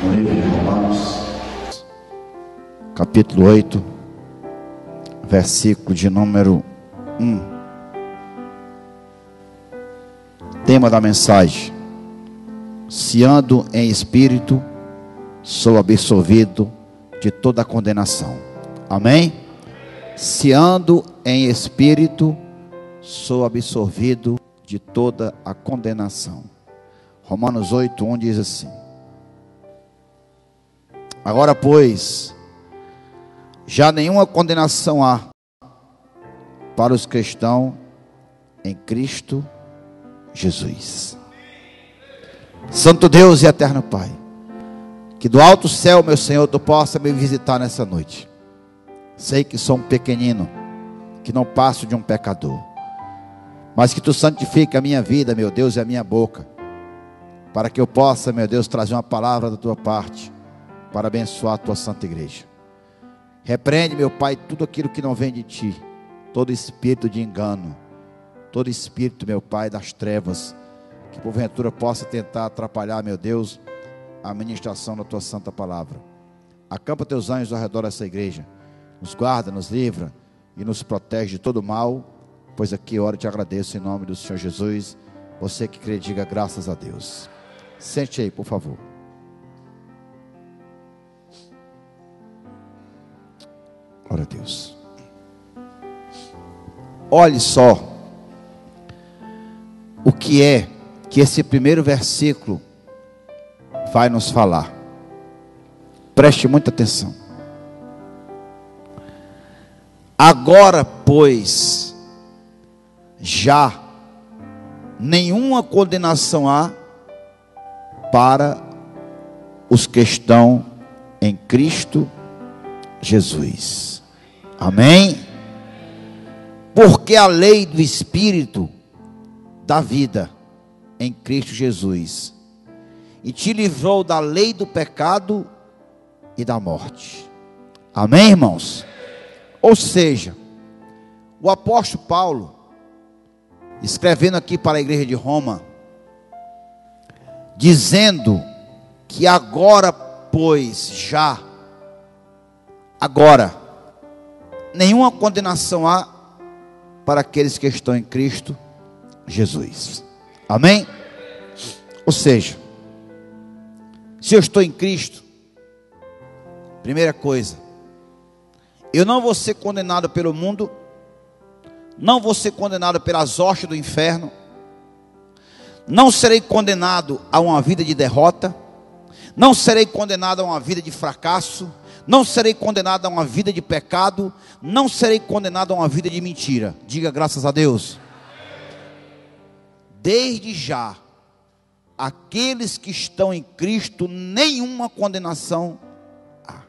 no livro de Romanos, capítulo 8, versículo de número 1. Tema da mensagem: se ando em espírito, sou absolvido de toda condenação. Amém? Se ando em espírito, sou absolvido de toda a condenação. Romanos 8, 1 diz assim: agora, pois, já nenhuma condenação há para os que estão em Cristo Jesus. Santo Deus e eterno Pai, que do alto céu, meu Senhor, Tu possa me visitar nessa noite. Sei que sou um pequenino, que não passo de um pecador, mas que Tu santifique a minha vida, meu Deus, e a minha boca, para que eu possa, meu Deus, trazer uma palavra da Tua parte, para abençoar a Tua santa igreja. Repreende, meu Pai, tudo aquilo que não vem de Ti, todo espírito de engano, todo espírito, meu Pai, das trevas, que porventura possa tentar atrapalhar, meu Deus, a ministração da Tua santa palavra. Acampa Teus anjos ao redor dessa igreja, nos guarda, nos livra e nos protege de todo mal, pois aqui ora te agradeço em nome do Senhor Jesus. Você que crê, diga graças a Deus. Sente aí, por favor. Glória a Deus. Olhe só o que é que esse primeiro versículo vai nos falar. Preste muita atenção. Agora, pois, já nenhuma condenação há para os que estão em Cristo Jesus. Amém? Porque a lei do Espírito da vida em Cristo Jesus e te livrou da lei do pecado e da morte. Amém, irmãos? Ou seja, o apóstolo Paulo, escrevendo aqui para a igreja de Roma, dizendo que agora, pois, já, agora, nenhuma condenação há para aqueles que estão em Cristo Jesus. Amém? Ou seja, se eu estou em Cristo, primeira coisa, eu não vou ser condenado pelo mundo, não vou ser condenado pelas hostes do inferno, não serei condenado a uma vida de derrota, não serei condenado a uma vida de fracasso, não serei condenado a uma vida de pecado, não serei condenado a uma vida de mentira. Diga graças a Deus. Desde já, aqueles que estão em Cristo, nenhuma condenação há.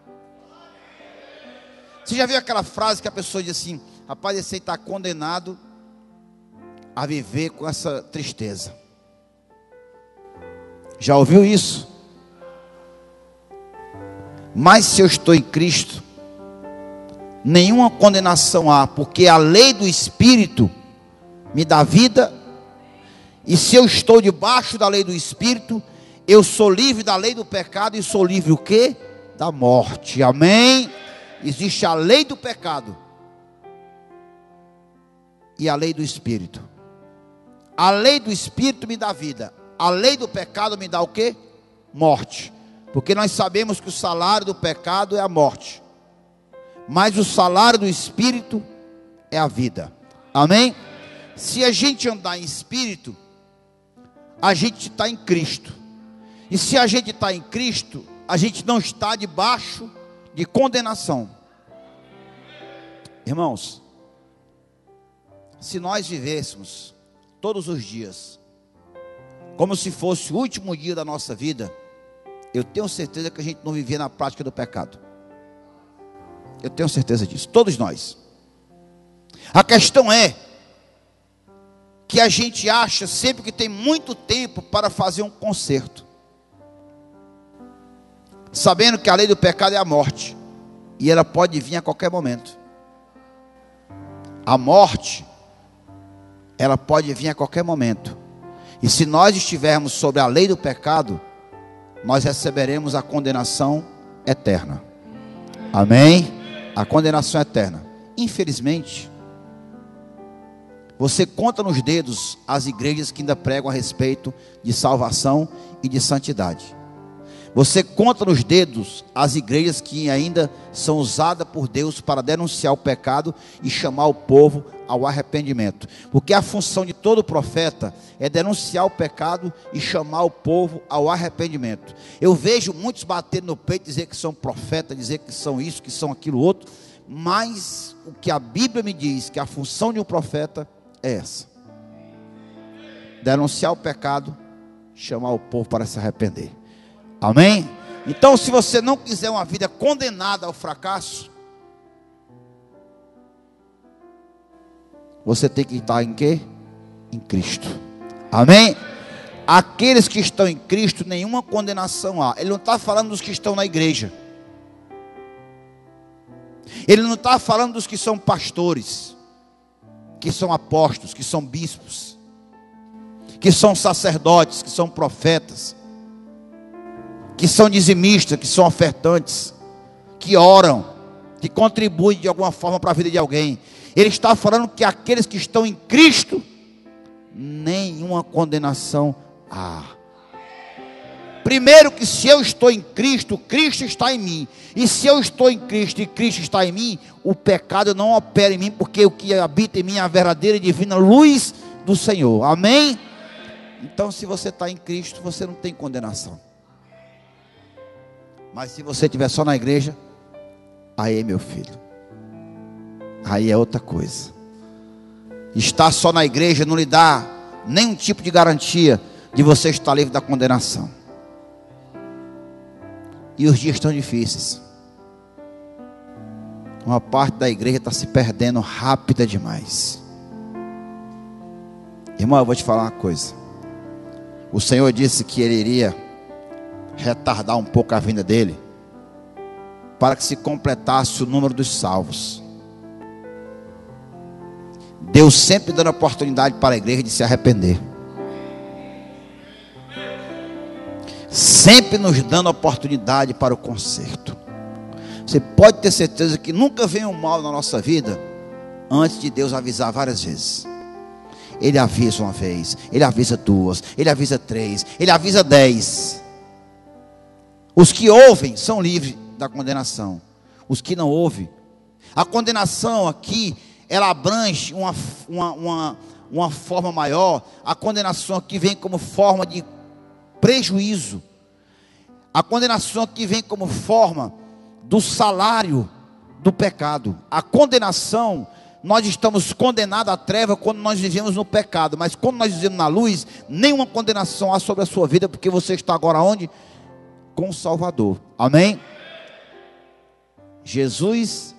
Você já viu aquela frase que a pessoa diz assim: rapaz, esse aí está condenado a viver com essa tristeza? Já ouviu isso? Mas se eu estou em Cristo, nenhuma condenação há, porque a lei do Espírito me dá vida. E se eu estou debaixo da lei do Espírito, eu sou livre da lei do pecado e sou livre o quê? Da morte. Amém? Existe a lei do pecado e a lei do Espírito. A lei do Espírito me dá vida, a lei do pecado me dá o quê? Morte. Porque nós sabemos que o salário do pecado é a morte, mas o salário do Espírito é a vida. Amém? Se a gente andar em Espírito, a gente está em Cristo. E se a gente está em Cristo, a gente não está debaixo de condenação. Irmãos, se nós vivêssemos todos os dias como se fosse o último dia da nossa vida, eu tenho certeza que a gente não vivia na prática do pecado. Eu tenho certeza disso, todos nós. A questão é que a gente acha sempre que tem muito tempo para fazer um conserto, sabendo que a lei do pecado é a morte, e ela pode vir a qualquer momento. A morte, ela pode vir a qualquer momento. E se nós estivermos sobre a lei do pecado, nós receberemos a condenação eterna. Amém? A condenação eterna. Infelizmente, você conta nos dedos as igrejas que ainda pregam a respeito de salvação e de santidade. Você conta nos dedos as igrejas que ainda são usadas por Deus para denunciar o pecado e chamar o povo ao arrependimento. Porque a função de todo profeta é denunciar o pecado e chamar o povo ao arrependimento. Eu vejo muitos batendo no peito, dizer que são profetas, dizer que são isso, que são aquilo outro. Mas o que a Bíblia me diz, que a função de um profeta é essa: denunciar o pecado, chamar o povo para se arrepender. Amém? Então, se você não quiser uma vida condenada ao fracasso, você tem que estar em quê? Em Cristo. Amém? Aqueles que estão em Cristo, nenhuma condenação há. Ele não está falando dos que estão na igreja. Ele não está falando dos que são pastores, que são apóstolos, que são bispos, que são sacerdotes, que são profetas, que são dizimistas, que são ofertantes, que oram, que contribuem de alguma forma para a vida de alguém. Ele está falando que aqueles que estão em Cristo, nenhuma condenação há. Primeiro, que se eu estou em Cristo, Cristo está em mim. E se eu estou em Cristo e Cristo está em mim, o pecado não opera em mim, porque o que habita em mim é a verdadeira e divina luz do Senhor. Amém? Então, se você está em Cristo, você não tem condenação. Mas se você estiver só na igreja, aí, meu filho, aí é outra coisa. Estar só na igreja não lhe dá nenhum tipo de garantia de você estar livre da condenação. E os dias estão difíceis. Uma parte da igreja está se perdendo rápida demais. Irmão, eu vou te falar uma coisa. O Senhor disse que Ele iria retardar um pouco a vinda dele, para que se completasse o número dos salvos. Deus sempre dando oportunidade para a igreja de se arrepender, sempre nos dando oportunidade para o conserto. Você pode ter certeza que nunca vem um mal na nossa vida antes de Deus avisar várias vezes. Ele avisa uma vez, Ele avisa duas, Ele avisa três, Ele avisa 10. Os que ouvem são livres da condenação. Os que não ouvem, a condenação aqui, ela abrange uma forma maior. A condenação aqui vem como forma de prejuízo. A condenação aqui vem como forma do salário do pecado. A condenação, nós estamos condenados à treva quando nós vivemos no pecado. Mas quando nós vivemos na luz, nenhuma condenação há sobre a sua vida, porque você está agora onde? Com o Salvador. Amém? Jesus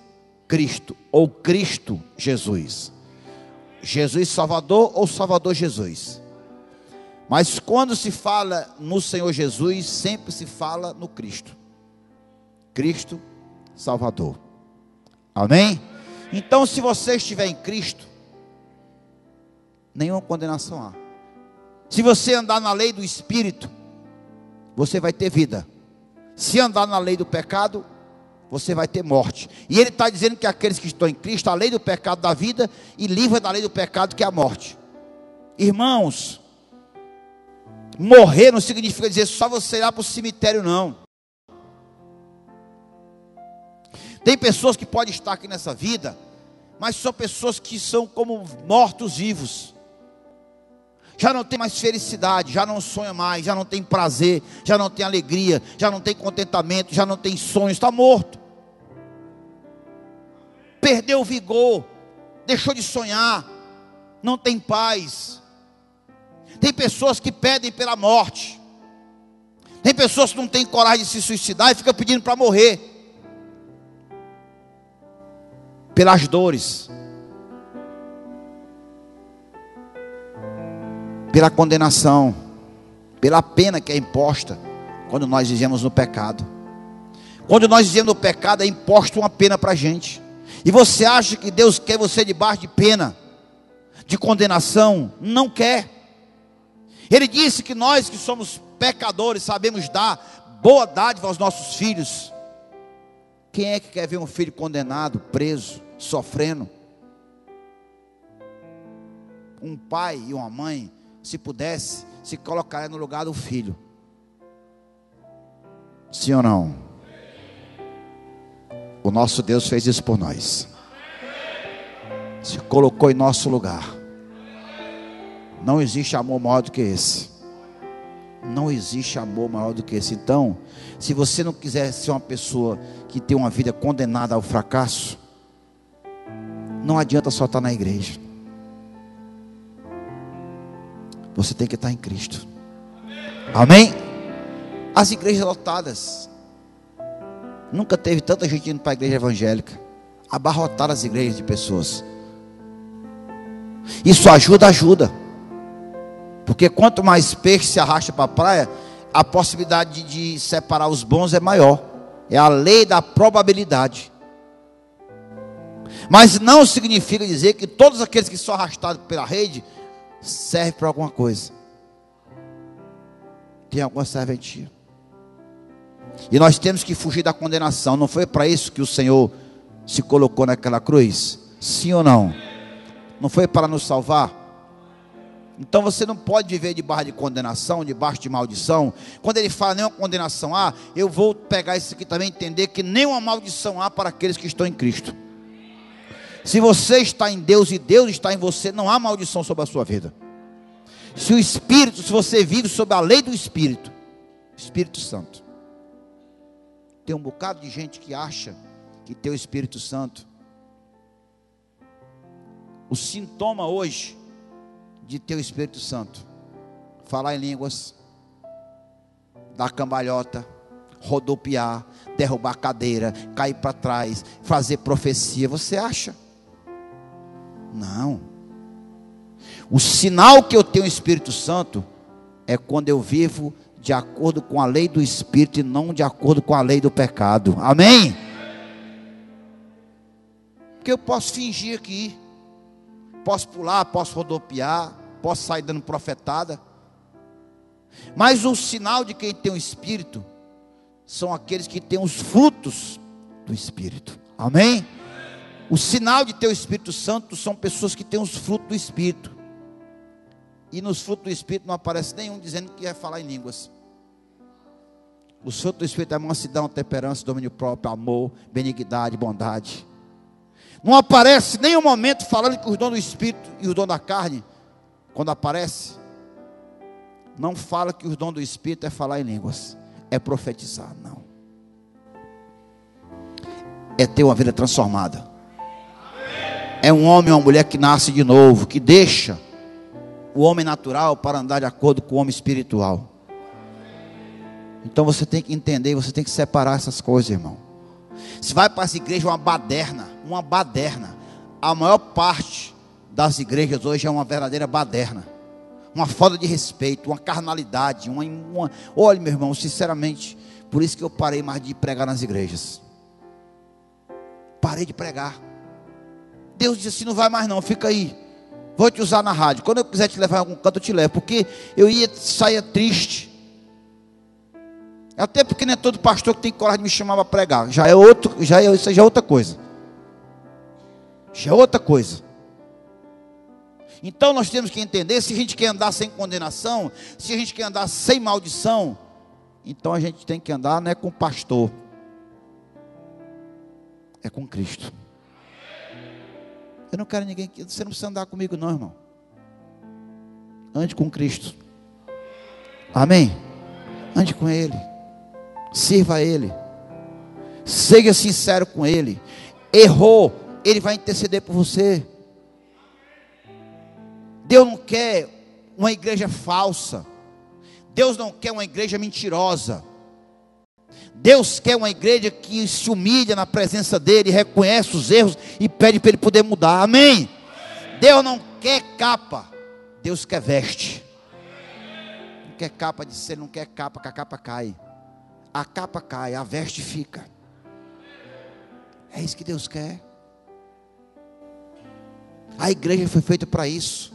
Cristo, ou Cristo Jesus. Jesus Salvador ou Salvador Jesus. Mas quando se fala no Senhor Jesus, sempre se fala no Cristo. Cristo Salvador. Amém? Então, se você estiver em Cristo, nenhuma condenação há. Se você andar na lei do Espírito, você vai ter vida. Se andar na lei do pecado, você vai ter morte. E ele está dizendo que aqueles que estão em Cristo, a lei do pecado da vida, e livra da lei do pecado que é a morte. Irmãos, morrer não significa dizer só você ir lá para o cemitério, não. Tem pessoas que podem estar aqui nessa vida, mas são pessoas que são como mortos-vivos. Já não tem mais felicidade, já não sonha mais, já não tem prazer, já não tem alegria, já não tem contentamento, já não tem sonhos, está morto. Perdeu o vigor, deixou de sonhar, não tem paz. Tem pessoas que pedem pela morte. Tem pessoas que não têm coragem de se suicidar e ficam pedindo para morrer. Pelas dores, pela condenação, pela pena que é imposta quando nós vivemos no pecado. Quando nós vivemos no pecado, é imposta uma pena para a gente. E você acha que Deus quer você debaixo de pena, de condenação? Não quer. Ele disse que nós que somos pecadores sabemos dar boa dádiva aos nossos filhos. Quem é que quer ver um filho condenado, preso, sofrendo? Um pai e uma mãe, se pudesse, se colocaria no lugar do filho. Sim ou não? O nosso Deus fez isso por nós. Se colocou em nosso lugar. Não existe amor maior do que esse. Não existe amor maior do que esse. Então, se você não quiser ser uma pessoa que tem uma vida condenada ao fracasso, não adianta só estar na igreja. Você tem que estar em Cristo. Amém? As igrejas lotadas. Nunca teve tanta gente indo para a igreja evangélica. Abarrotaram as igrejas de pessoas. Isso ajuda. Porque quanto mais peixe se arrasta para a praia, a possibilidade de separar os bons é maior. É a lei da probabilidade. Mas não significa dizer que todos aqueles que são arrastados pela rede servem para alguma coisa. Tem alguma serventia. E nós temos que fugir da condenação. Não foi para isso que o Senhor se colocou naquela cruz? Sim ou não? Não foi para nos salvar? Então você não pode viver debaixo de condenação, debaixo de maldição. Quando ele fala nenhuma condenação há, eu vou pegar isso aqui também e entender que nenhuma maldição há para aqueles que estão em Cristo. Se você está em Deus e Deus está em você, não há maldição sobre a sua vida. Se o Espírito, se você vive sob a lei do Espírito, Espírito Santo. Tem um bocado de gente que acha que tem o Espírito Santo. O sintoma hoje de ter o Espírito Santo: falar em línguas, dar cambalhota, rodopiar, derrubar a cadeira, cair para trás, fazer profecia. Você acha? Não. O sinal que eu tenho o Espírito Santo é quando eu vivo de acordo com a lei do Espírito e não de acordo com a lei do pecado. Amém? Porque eu posso fingir aqui, posso pular, posso rodopiar, posso sair dando profetada, mas o sinal de quem tem o Espírito são aqueles que têm os frutos do Espírito. Amém? O sinal de ter o Espírito Santo são pessoas que têm os frutos do Espírito. E nos frutos do Espírito não aparece nenhum dizendo que quer falar em línguas. Os frutos do Espírito é mansidão, temperança, domínio próprio, amor, benignidade, bondade. Não aparece nenhum momento falando que os dons do Espírito e os dons da carne, quando aparece, não fala que os dons do Espírito é falar em línguas, é profetizar, não. É ter uma vida transformada. É um homem ou uma mulher que nasce de novo, que deixa o homem natural para andar de acordo com o homem espiritual. Então você tem que entender, você tem que separar essas coisas, irmão. Se vai para essa igreja uma baderna. A maior parte das igrejas hoje é uma verdadeira baderna. Uma falta de respeito, uma carnalidade, Olha, meu irmão, sinceramente, por isso que eu parei mais de pregar nas igrejas. Parei de pregar. Deus disse assim: não vai mais não, fica aí. Vou te usar na rádio. Quando eu quiser te levar em algum canto, eu te levo. Porque eu saia triste. Até porque não é todo pastor que tem coragem de me chamar para pregar. Isso já é outra coisa. Já é outra coisa. Então nós temos que entender, se a gente quer andar sem condenação, se a gente quer andar sem maldição, então a gente tem que andar não é com o pastor, é com Cristo. Eu não quero ninguém, você não precisa andar comigo não, irmão. Ande com Cristo. Amém? Ande com Ele. Sirva a Ele. Seja sincero com Ele. Errou, Ele vai interceder por você. Deus não quer uma igreja falsa. Deus não quer uma igreja mentirosa. Deus quer uma igreja que se humilha na presença dEle, reconhece os erros e pede para Ele poder mudar. Amém? Deus não quer capa, Deus quer veste. Não quer capa de ser, não quer capa, que a capa cai. A capa cai, a veste fica. É isso que Deus quer. A igreja foi feita para isso.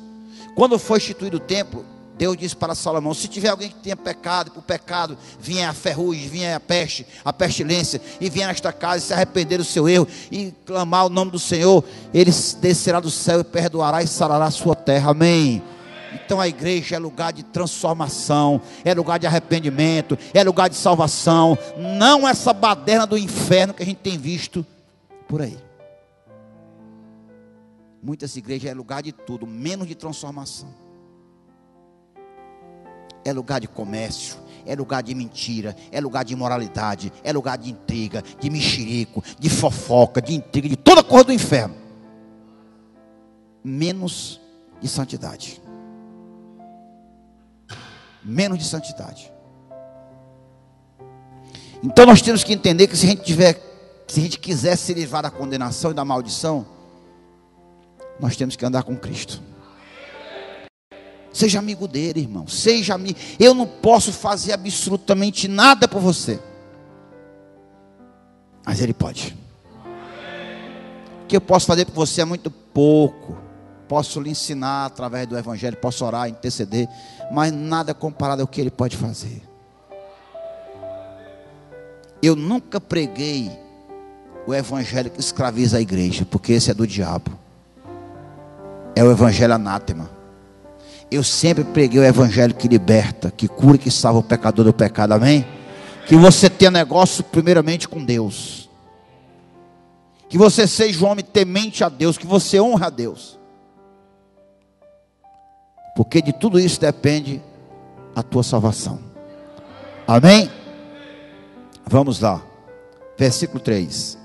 Quando foi instituído o templo, Deus disse para Salomão: se tiver alguém que tenha pecado, por pecado vinha a ferrugem, vinha a peste, a pestilência, e vier nesta casa e se arrepender do seu erro e clamar o nome do Senhor, Ele descerá do céu e perdoará e sarará a sua terra. Amém. Então a igreja é lugar de transformação, é lugar de arrependimento, é lugar de salvação, não essa baderna do inferno que a gente tem visto por aí. Muitas igrejas é lugar de tudo, menos de transformação. É lugar de comércio, é lugar de mentira, é lugar de imoralidade, é lugar de intriga, de mexerico, de fofoca, de intriga, de toda coisa do inferno. Menos de santidade. Menos de santidade. Então nós temos que entender que se a gente quiser se livrar da condenação e da maldição, nós temos que andar com Cristo. Seja amigo dele, irmão. Seja amigo. Eu não posso fazer absolutamente nada por você, mas ele pode. O que eu posso fazer por você é muito pouco. Posso lhe ensinar através do evangelho, posso orar, interceder, mas nada comparado ao que ele pode fazer. Eu nunca preguei o evangelho que escraviza a igreja, porque esse é do diabo. É o evangelho anátema. Eu sempre preguei o evangelho que liberta, que cura e que salva o pecador do pecado. Amém? Que você tenha negócio primeiramente com Deus, que você seja um homem temente a Deus, que você honre a Deus, porque de tudo isso depende a tua salvação. Amém? Vamos lá, versículo 3.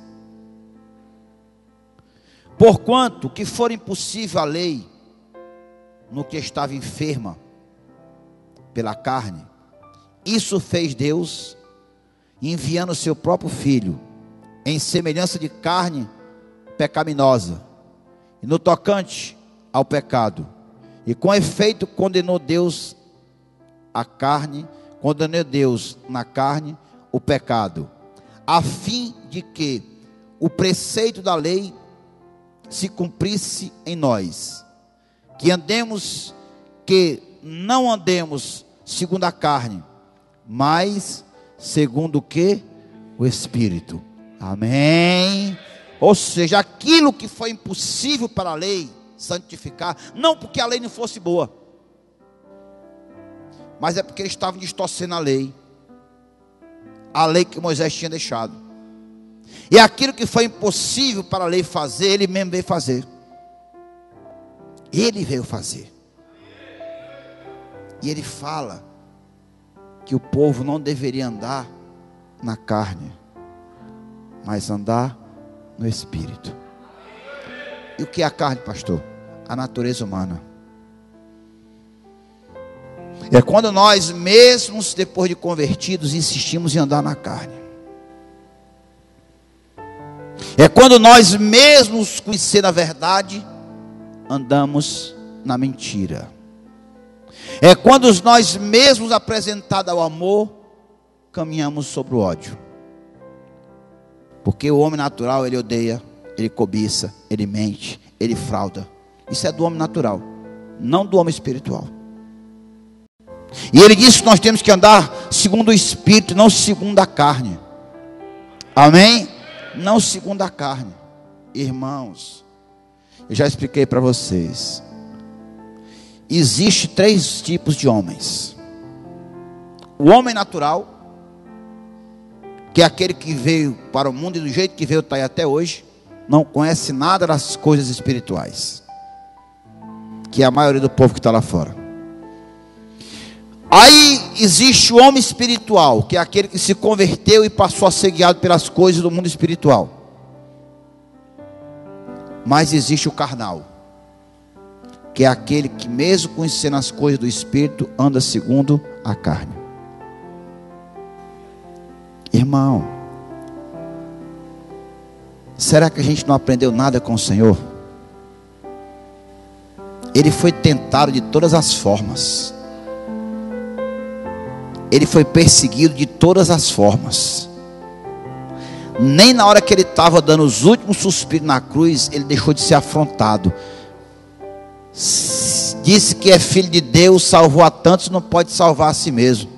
Porquanto que for impossível a lei no que estava enferma pela carne, isso fez Deus, enviando o seu próprio Filho em semelhança de carne pecaminosa, e no tocante ao pecado, e com efeito condenou Deus a carne, condenou Deus na carne o pecado, a fim de que o preceito da lei se cumprisse em nós, que não andemos segundo a carne, mas segundo o que? O Espírito. Amém. Ou seja, aquilo que foi impossível para a lei santificar, não porque a lei não fosse boa, mas é porque eles estavam distorcendo a lei que Moisés tinha deixado. E aquilo que foi impossível para a lei fazer, ele mesmo veio fazer. Ele veio fazer. E ele fala que o povo não deveria andar na carne, mas andar no Espírito. E o que é a carne, pastor? A natureza humana. É quando nós mesmos, depois de convertidos, insistimos em andar na carne. É quando nós mesmos, conhecendo a verdade, andamos na mentira. É quando nós mesmos, apresentados ao amor, caminhamos sobre o ódio. Porque o homem natural, ele odeia, ele cobiça, ele mente, ele frauda. Isso é do homem natural, não do homem espiritual. E ele disse que nós temos que andar segundo o Espírito, não segundo a carne. Amém? Não segundo a carne. Irmãos, eu já expliquei para vocês. Existe 3 tipos de homens. O homem natural, que é aquele que veio para o mundo e do jeito que veio está aí até hoje, não conhece nada das coisas espirituais, que é a maioria do povo que está lá fora. Aí existe o homem espiritual, que é aquele que se converteu e passou a ser guiado pelas coisas do mundo espiritual. Mas existe o carnal, que é aquele que mesmo conhecendo as coisas do Espírito, anda segundo a carne. Irmão, será que a gente não aprendeu nada com o Senhor? Ele foi tentado de todas as formas. Ele foi perseguido de todas as formas. Nem na hora que ele estava dando os últimos suspiros na cruz, ele deixou de ser afrontado. disse que é filho de Deus, salvou a tantos, não pode salvar a si mesmo.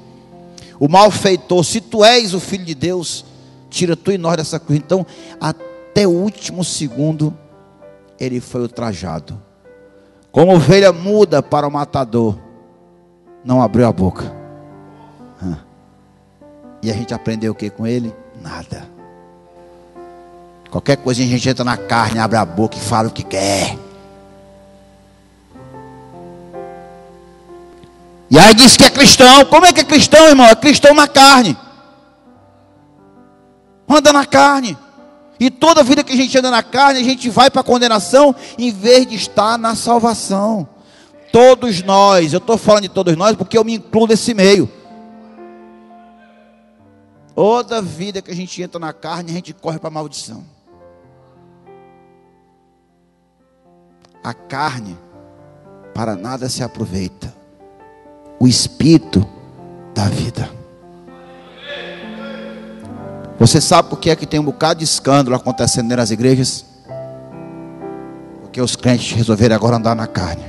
O malfeitor, se tu és o filho de Deus, tira tu e nós dessa cruz. Então, até o último segundo, ele foi ultrajado. Como ovelha muda para o matador, não abriu a boca. E a gente aprendeu o que com ele? Nada. Qualquer coisinha a gente entra na carne, abre a boca e fala o que quer. E aí diz que é cristão. Como é que é cristão, irmão? É cristão na carne. Anda na carne. E toda vida que a gente anda na carne, a gente vai para a condenação, em vez de estar na salvação. Todos nós, eu estou falando de todos nós, porque eu me incluo nesse meio. Toda vida que a gente entra na carne, a gente corre para a maldição. A carne, para nada se aproveita. O Espírito da vida. Você sabe por que é que tem um bocado de escândalo acontecendo nas igrejas? Porque os crentes resolveram agora andar na carne.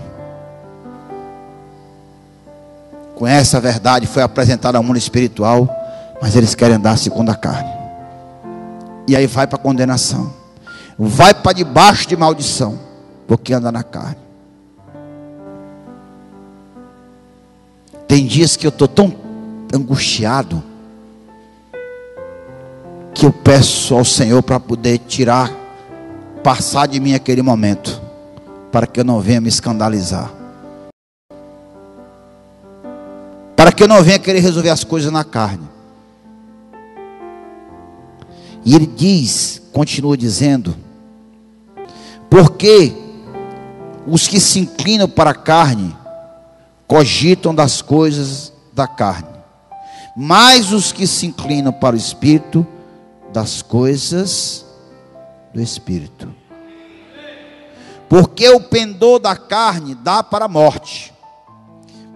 Com essa verdade foi apresentada ao mundo espiritual, mas eles querem andar segundo a carne. E aí vai para a condenação. Vai para debaixo de maldição, porque anda na carne. Tem dias que eu estou tão angustiado, que eu peço ao Senhor para poder tirar, passar de mim aquele momento, para que eu não venha me escandalizar, para que eu não venha querer resolver as coisas na carne. E ele diz, continua dizendo, porque os que se inclinam para a carne cogitam das coisas da carne, mas os que se inclinam para o Espírito, das coisas do Espírito. Porque o pendor da carne dá para a morte,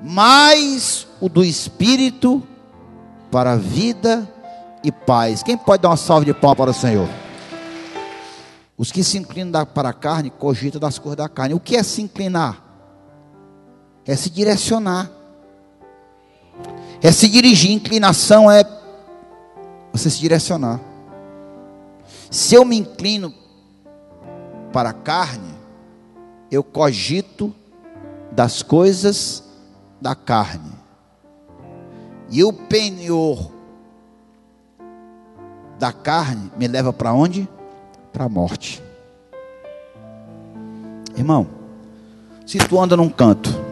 mas o do Espírito para a vida e paz. Quem pode dar uma salva de palmas para o Senhor? Os que se inclinam para a carne cogitam das coisas da carne. O que é se inclinar? É se direcionar, é se dirigir. Inclinação é você se direcionar. Se eu me inclino para a carne, eu cogito das coisas da carne, e o penhor da carne me leva para onde? Para a morte. Irmão, se tu anda num canto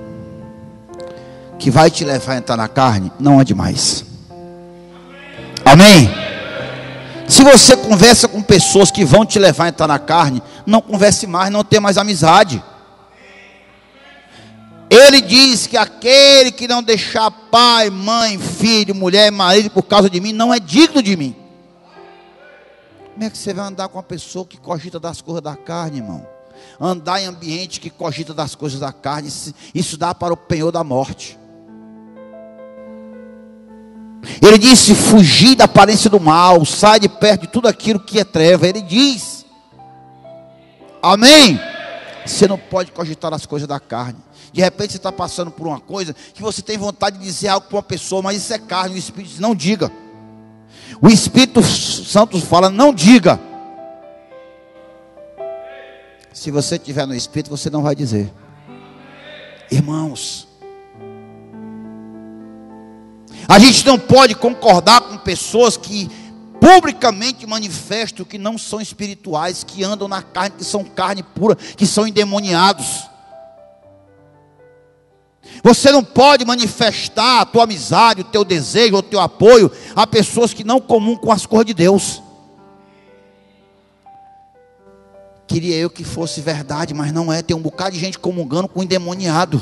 que vai te levar a entrar na carne, não ande mais. Amém? Se você conversa com pessoas que vão te levar a entrar na carne, não converse mais, não tenha mais amizade. Ele diz que aquele que não deixar pai, mãe, filho, mulher, marido por causa de mim, não é digno de mim. Como é que você vai andar com uma pessoa que cogita das coisas da carne, irmão? Andar em ambiente que cogita das coisas da carne, isso dá para o penhor da morte. Ele disse: fugir da aparência do mal, sai de perto de tudo aquilo que é treva. Ele diz, amém? Você não pode cogitar as coisas da carne. De repente você está passando por uma coisa que você tem vontade de dizer algo para uma pessoa, mas isso é carne. O Espírito diz: não diga. O Espírito Santo fala: não diga. Se você estiver no Espírito, você não vai dizer. Irmãos, a gente não pode concordar com pessoas que publicamente manifestam que não são espirituais, que andam na carne, que são carne pura, que são endemoniados. Você não pode manifestar a tua amizade, o teu desejo, o teu apoio a pessoas que não comungam com as coisas de Deus. Queria eu que fosse verdade, mas não é. Tem um bocado de gente comungando com endemoniado.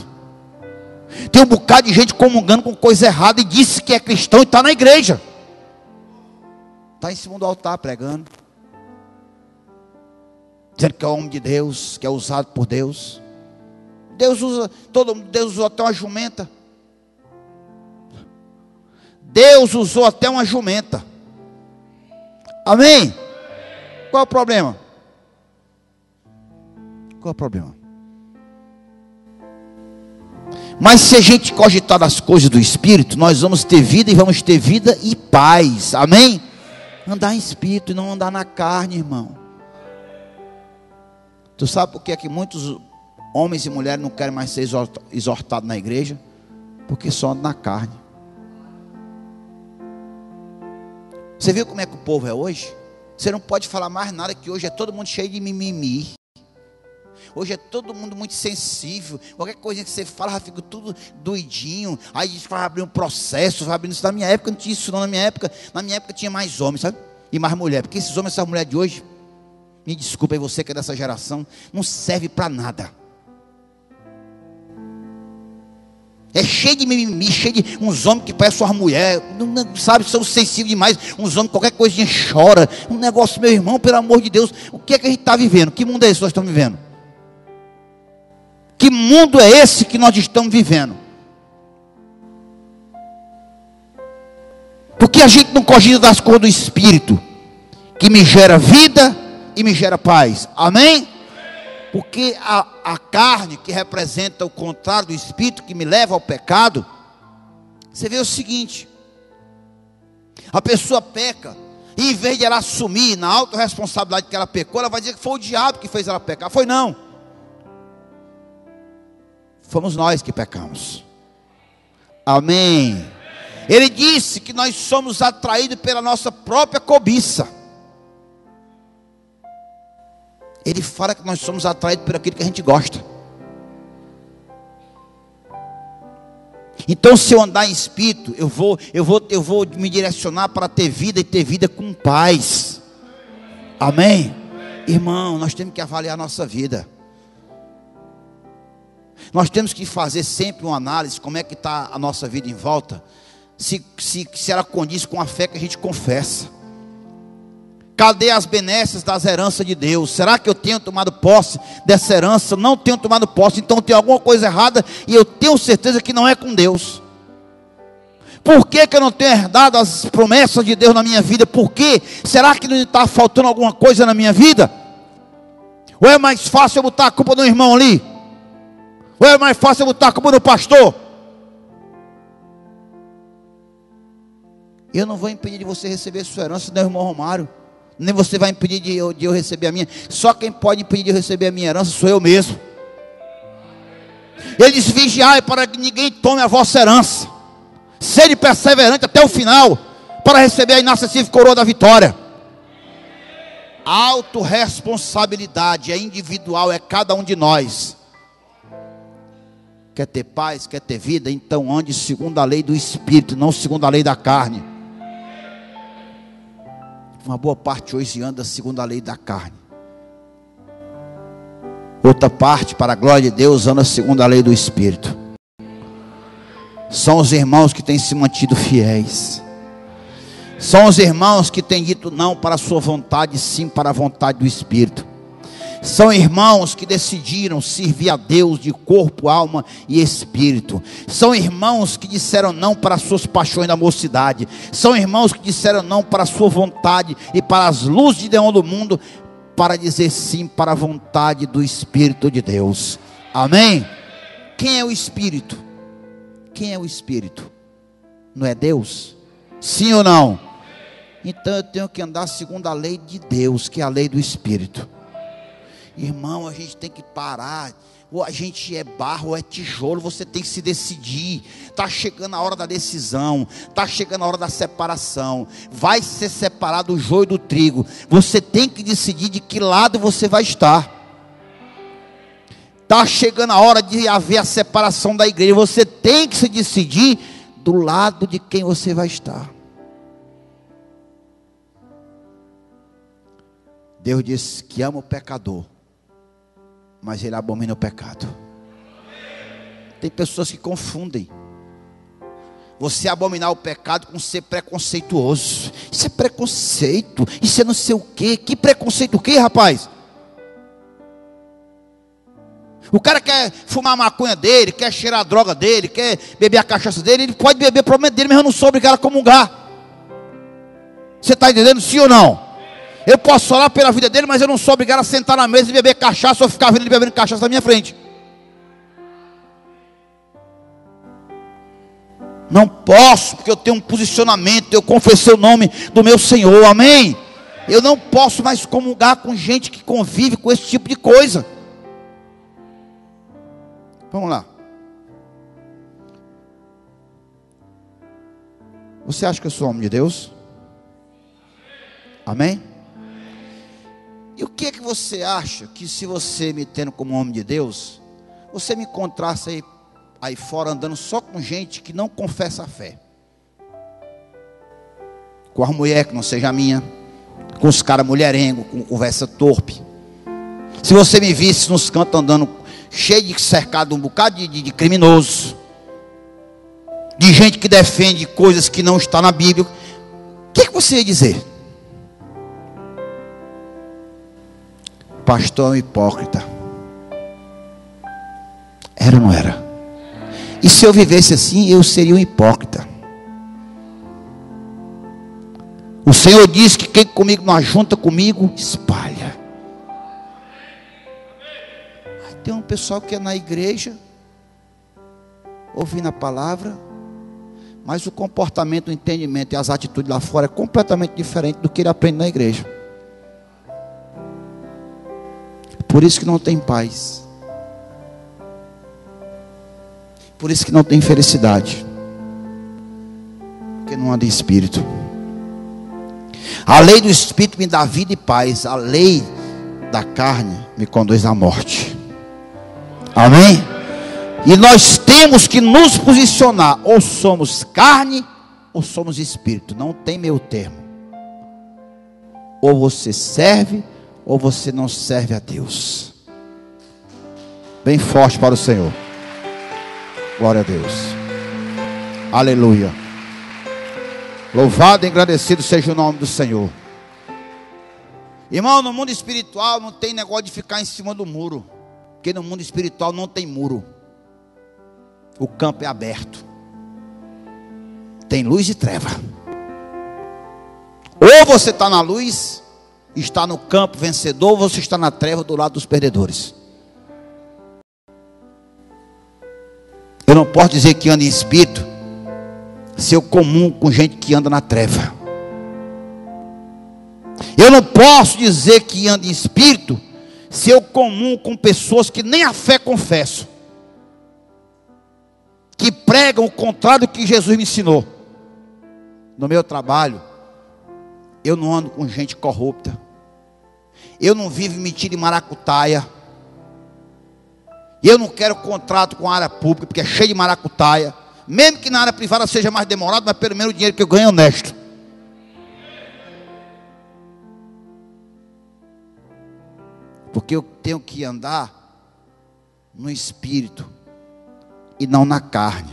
Tem um bocado de gente comungando com coisa errada e disse que é cristão e está na igreja. Está em cima do altar pregando, dizendo que é homem de Deus, que é usado por Deus. Deus usou até uma jumenta. Deus usou até uma jumenta. Amém? Qual é o problema? Qual é o problema? Mas se a gente cogitar as coisas do Espírito, nós vamos ter vida e vamos ter vida e paz, amém? Andar em Espírito e não andar na carne, irmão. Tu sabe por que é que muitos homens e mulheres não querem mais ser exortados na igreja? Porque só andam na carne. Você viu como é que o povo é hoje? Você não pode falar mais nada, que hoje é todo mundo cheio de mimimi. Hoje é todo mundo muito sensível. Qualquer coisa que você fala, já fica tudo doidinho. Aí diz que vai abrir um processo, vai abrir isso. Na minha época não tinha isso não. Na minha época tinha mais homens, sabe? E mais mulher. Porque esses homens, essas mulheres de hoje, me desculpa aí, você que é dessa geração, não serve para nada. É cheio de mimimi, cheio de uns homens que parecem uma mulher, não, sabe, são sensíveis demais. Uns homens, qualquer coisinha chora. Um negócio, meu irmão, pelo amor de Deus. O que é que a gente está vivendo? Que mundo é esse que nós estamos vivendo? Que mundo é esse que nós estamos vivendo? Porque a gente não cogita das coisas do Espírito, que me gera vida e me gera paz, amém? Porque a carne, que representa o contrário do Espírito, que me leva ao pecado, você vê o seguinte: a pessoa peca, e em vez de ela assumir na autorresponsabilidade que ela pecou, ela vai dizer que foi o diabo que fez ela pecar. Foi não, fomos nós que pecamos, amém? Ele disse que nós somos atraídos pela nossa própria cobiça. Ele fala que nós somos atraídos por aquilo que a gente gosta. Então, se eu andar em Espírito, eu vou me direcionar para ter vida, e ter vida com paz, amém? Irmão, nós temos que avaliar a nossa vida. Nós temos que fazer sempre uma análise, como é que está a nossa vida em volta, se ela condiz com a fé que a gente confessa. Cadê as benesses das heranças de Deus? Será que eu tenho tomado posse dessa herança? Não tenho tomado posse, então tem alguma coisa errada, e eu tenho certeza que não é com Deus. Por que eu não tenho herdado as promessas de Deus na minha vida? Por quê? Será que não está faltando alguma coisa na minha vida? Ou é mais fácil eu botar a culpa no irmão ali? Ou é mais fácil eu botar a culpa no pastor? Eu não vou impedir de você receber sua herança, não, irmão Romário. Nem você vai impedir de eu receber a minha. Só quem pode impedir de eu receber a minha herança sou eu mesmo. Ele diz: vigiai para que ninguém tome a vossa herança. Sede perseverante até o final, para receber a inacessível coroa da vitória. A autorresponsabilidade é individual, é cada um de nós. Quer ter paz, quer ter vida? Então ande segundo a lei do Espírito, não segundo a lei da carne. Uma boa parte hoje anda segundo a lei da carne. Outra parte, para a glória de Deus, anda segundo a lei do Espírito. São os irmãos que têm se mantido fiéis. São os irmãos que têm dito não para a sua vontade, sim para a vontade do Espírito. São irmãos que decidiram servir a Deus de corpo, alma e espírito. São irmãos que disseram não para as suas paixões da mocidade. São irmãos que disseram não para a sua vontade e para as luzes de neon do mundo, para dizer sim para a vontade do Espírito de Deus, amém? Quem é o Espírito? Quem é o Espírito? Não é Deus? Sim ou não? Então eu tenho que andar segundo a lei de Deus, que é a lei do Espírito. Irmão, a gente tem que parar. Ou a gente é barro ou é tijolo. Você tem que se decidir. Está chegando a hora da decisão. Está chegando a hora da separação. Vai ser separado o joio do trigo. Você tem que decidir de que lado você vai estar. Está chegando a hora de haver a separação da igreja. Você tem que se decidir do lado de quem você vai estar. Deus disse que ama o pecador, mas Ele abomina o pecado. Tem pessoas que confundem você abominar o pecado com ser preconceituoso. Isso é preconceito, isso é não sei o quê. Que preconceito o quê, rapaz? O cara quer fumar a maconha dele, quer cheirar a droga dele, quer beber a cachaça dele. Ele pode beber, problema dele, mas eu não sou obrigado a comungar. Você está entendendo, sim ou não? Eu posso orar pela vida dele, mas eu não sou obrigado a sentar na mesa e beber cachaça, ou ficar vendo ele bebendo cachaça na minha frente. Não posso, porque eu tenho um posicionamento, eu confessei o nome do meu Senhor, amém? Eu não posso mais comungar com gente que convive com esse tipo de coisa. Vamos lá. Você acha que eu sou homem de Deus? Amém? E o que é que você acha que, se você me tendo como homem de Deus, você me encontrasse aí fora andando só com gente que não confessa a fé? Com as mulheres que não seja a minha, com os caras mulherengo, com conversa torpe. Se você me visse nos cantos andando cheio de cercado, um bocado de criminoso, de gente que defende coisas que não estão na Bíblia, o que você ia dizer? Pastor é um hipócrita. Era ou não era? E se eu vivesse assim, eu seria um hipócrita. O Senhor diz que quem comigo não ajunta comigo, espalha. Aí tem um pessoal que é na igreja, ouvindo a palavra, mas o comportamento, o entendimento e as atitudes lá fora é completamente diferente do que ele aprende na igreja. Por isso que não tem paz. Por isso que não tem felicidade. Porque não anda em espírito. A lei do espírito me dá vida e paz. A lei da carne me conduz à morte. Amém? E nós temos que nos posicionar. Ou somos carne, ou somos espírito. Não tem meio termo. Ou você serve, ou você não serve a Deus. Bem forte para o Senhor. Glória a Deus. Aleluia. Louvado e agradecido seja o nome do Senhor. Irmão, no mundo espiritual não tem negócio de ficar em cima do muro. Porque no mundo espiritual não tem muro. O campo é aberto. Tem luz e treva. Ou você está na luz, está no campo vencedor, ou você está na treva do lado dos perdedores. Eu não posso dizer que ando em espírito se eu comungo com gente que anda na treva. Eu não posso dizer que ando em espírito se eu comungo com pessoas que nem a fé confessam, que pregam o contrário do que Jesus me ensinou. No meu trabalho, eu não ando com gente corrupta. Eu não vivo metido em maracutaia. Eu não quero contrato com a área pública, porque é cheio de maracutaia. Mesmo que na área privada seja mais demorado, mas pelo menos o dinheiro que eu ganho é honesto. Porque eu tenho que andar no espírito e não na carne.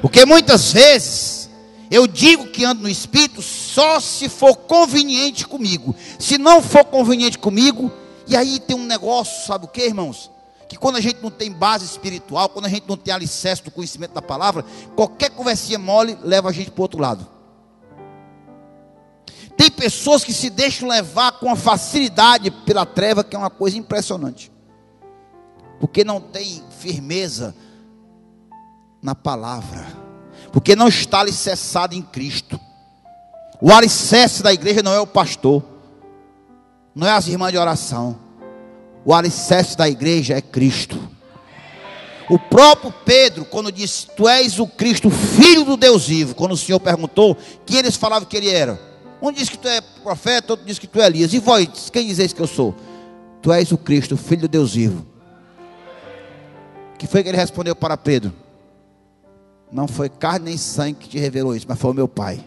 Porque muitas vezes eu digo que ando no espírito só se for conveniente comigo. Se não for conveniente comigo, e aí tem um negócio, sabe o que, irmãos? Que quando a gente não tem base espiritual, quando a gente não tem alicerce do conhecimento da palavra, qualquer conversinha mole leva a gente para o outro lado. Tem pessoas que se deixam levar com uma facilidade pela treva, que é uma coisa impressionante. Porque não tem firmeza na palavra. Porque não está alicerçado em Cristo. O alicerce da igreja não é o pastor, não é as irmãs de oração. O alicerce da igreja é Cristo. O próprio Pedro, quando disse: Tu és o Cristo, filho do Deus vivo. Quando o Senhor perguntou, quem eles falavam que ele era? Um disse que tu é profeta, outro disse que tu é Elias. E vós, quem dizeis que eu sou? Tu és o Cristo, filho do Deus vivo. Que foi que ele respondeu para Pedro? Não foi carne nem sangue que te revelou isso, mas foi o meu Pai.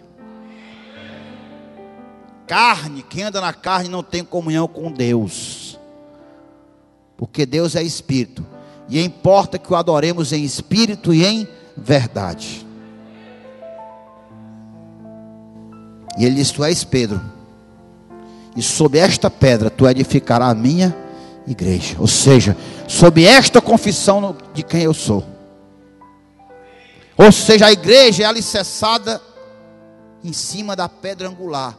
Carne, quem anda na carne não tem comunhão com Deus. Porque Deus é espírito. E importa que o adoremos em espírito e em verdade. E ele disse: Tu és Pedro, e sob esta pedra tu edificarás a minha igreja. Ou seja, sob esta confissão de quem eu sou. Ou seja, a igreja é alicerçada em cima da pedra angular,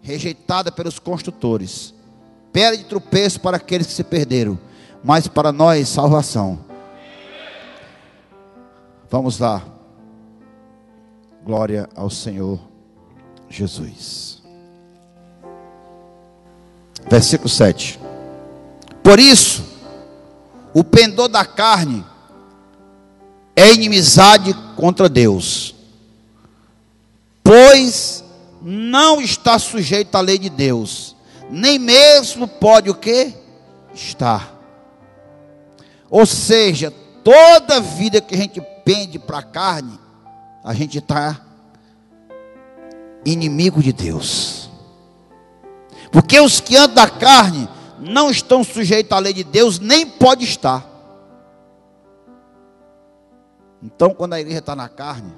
rejeitada pelos construtores, pedra de tropeço para aqueles que se perderam, mas para nós salvação. Vamos lá. Glória ao Senhor Jesus. Versículo 7. Por isso, o pendor da carne é inimizade contra Deus, pois não está sujeito à lei de Deus, nem mesmo pode o quê? Estar. Ou seja, toda vida que a gente pende para a carne, a gente está inimigo de Deus. Porque os que andam da carne não estão sujeitos à lei de Deus, nem pode estar. Então, quando a igreja está na carne,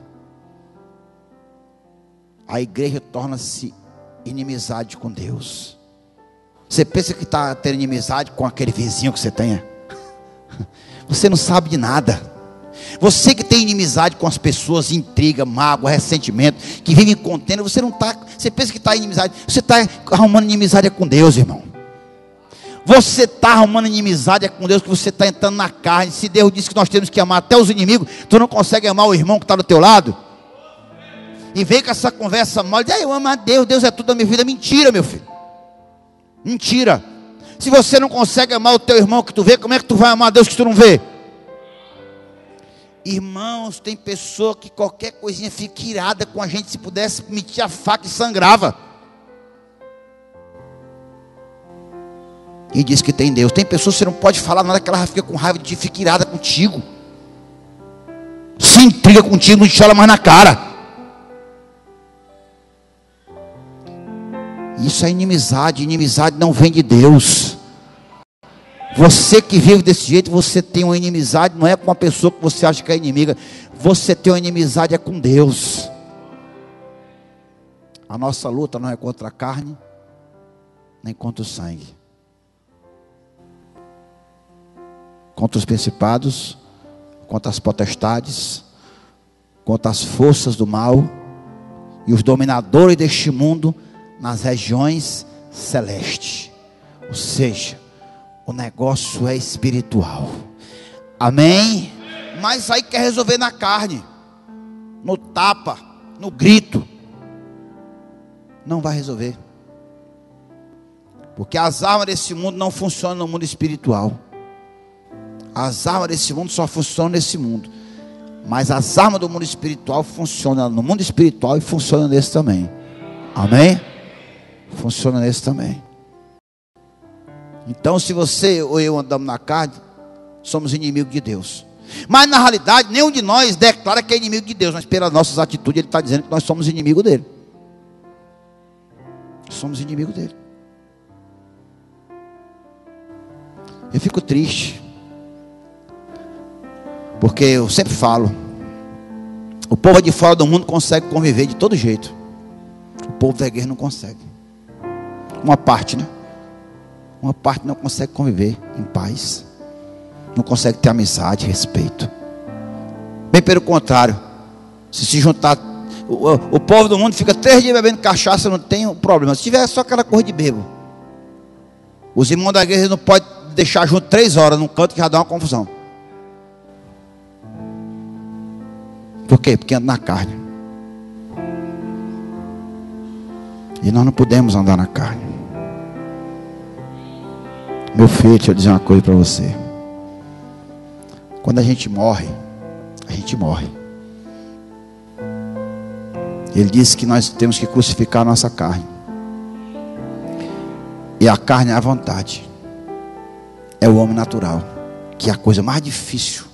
a igreja torna-se inimizade com Deus. Você pensa que está tendo inimizade com aquele vizinho que você tenha? Você não sabe de nada. Você que tem inimizade com as pessoas, intriga, mágoa, ressentimento, que vivem contendo, você não está. Você pensa que está em inimizade? Você está arrumando inimizade com Deus, irmão. Você está arrumando inimizade com Deus, que você está entrando na carne. Se Deus disse que nós temos que amar até os inimigos, tu não consegue amar o irmão que está do teu lado? E vem com essa conversa mole, diz, eu amo a Deus, Deus é tudo da minha vida. Mentira, meu filho. Mentira. Se você não consegue amar o teu irmão que tu vê, como é que tu vai amar a Deus que tu não vê? Irmãos, tem pessoa que qualquer coisinha fica irada com a gente. Se pudesse meter a faca e sangrava. E diz que tem Deus. Tem pessoas que você não pode falar nada, que ela fica com raiva de ti, fica irada contigo, se intriga contigo, não te chora mais na cara. Isso é inimizade. Inimizade não vem de Deus. Você que vive desse jeito, você tem uma inimizade, não é com uma pessoa que você acha que é inimiga. Você tem uma inimizade é com Deus. A nossa luta não é contra a carne, nem contra o sangue. Contra os principados, contra as potestades, contra as forças do mal e os dominadores deste mundo nas regiões celestes. Ou seja, o negócio é espiritual. Amém? Mas aí quer resolver na carne, no tapa, no grito. Não vai resolver. Porque as armas desse mundo não funcionam no mundo espiritual. As armas desse mundo só funcionam nesse mundo. Mas as armas do mundo espiritual funcionam no mundo espiritual e funcionam nesse também. Amém? Funciona nesse também. Então, se você ou eu andamos na carne, somos inimigos de Deus. Mas na realidade, nenhum de nós declara que é inimigo de Deus, mas pelas nossas atitudes, Ele está dizendo que nós somos inimigos dele. Somos inimigos dele. Eu fico triste, porque eu sempre falo, o povo de fora do mundo consegue conviver de todo jeito, o povo da igreja não consegue. Uma parte, né? Uma parte não consegue conviver em paz, não consegue ter amizade, respeito. Bem pelo contrário, se juntar, o povo do mundo fica 3 dias bebendo cachaça, não tem um problema. Se tiver só aquela coisa de bebo, os irmãos da igreja não podem deixar junto 3 horas num canto que já dá uma confusão. Por quê? Porque anda na carne. E nós não podemos andar na carne. Meu filho, deixa eu dizer uma coisa para você. Quando a gente morre, a gente morre. Ele disse que nós temos que crucificar a nossa carne. E a carne é a vontade. É o homem natural, que é a coisa mais difícil.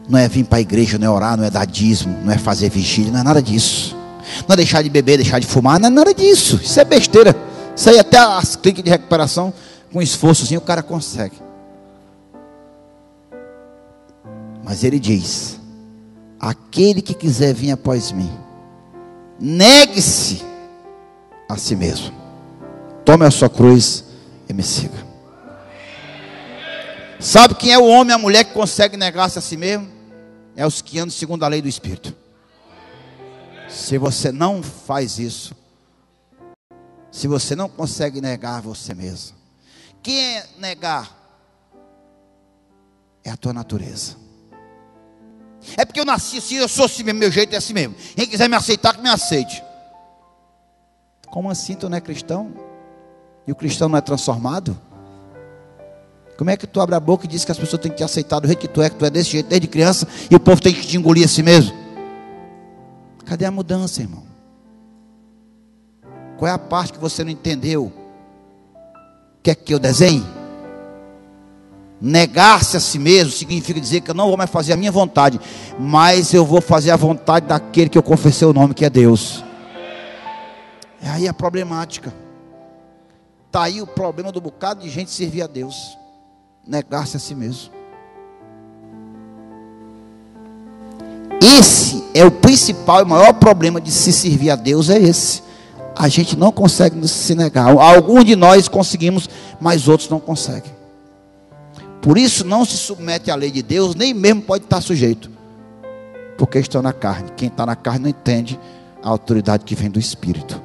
Não é vir para a igreja, não é orar, não é dar dízimo, não é fazer vigília, não é nada disso. Não é deixar de beber, deixar de fumar, não é nada disso. Isso é besteira. Isso aí até as clínicas de recuperação, com esforçozinho, o cara consegue. Mas ele diz: aquele que quiser vir após mim, negue-se a si mesmo, tome a sua cruz e me siga. Sabe quem é o homem e a mulher que consegue negar-se a si mesmo? É os que andam segundo a lei do Espírito. Se você não faz isso, se você não consegue negar você mesmo, quem é negar? É a tua natureza. É porque eu nasci assim, eu sou assim mesmo, meu jeito é assim mesmo. Quem quiser me aceitar, que me aceite. Como assim tu não é cristão? E o cristão não é transformado? Como é que tu abre a boca e diz que as pessoas têm que te aceitar do jeito que tu é desse jeito desde criança, e o povo tem que te engolir assim mesmo? Cadê a mudança, irmão? Qual é a parte que você não entendeu? Quer que eu desenhe? Negar-se a si mesmo significa dizer que eu não vou mais fazer a minha vontade, mas eu vou fazer a vontade daquele que eu confessei o nome, que é Deus. É aí a problemática. Está aí o problema do bocado de gente servir a Deus. Negar-se a si mesmo. Esse é o principal e maior problema de se servir a Deus, é esse. A gente não consegue se negar. Alguns de nós conseguimos, mas outros não conseguem. Por isso não se submete à lei de Deus, nem mesmo pode estar sujeito, porque estão na carne. Quem está na carne não entende a autoridade que vem do Espírito.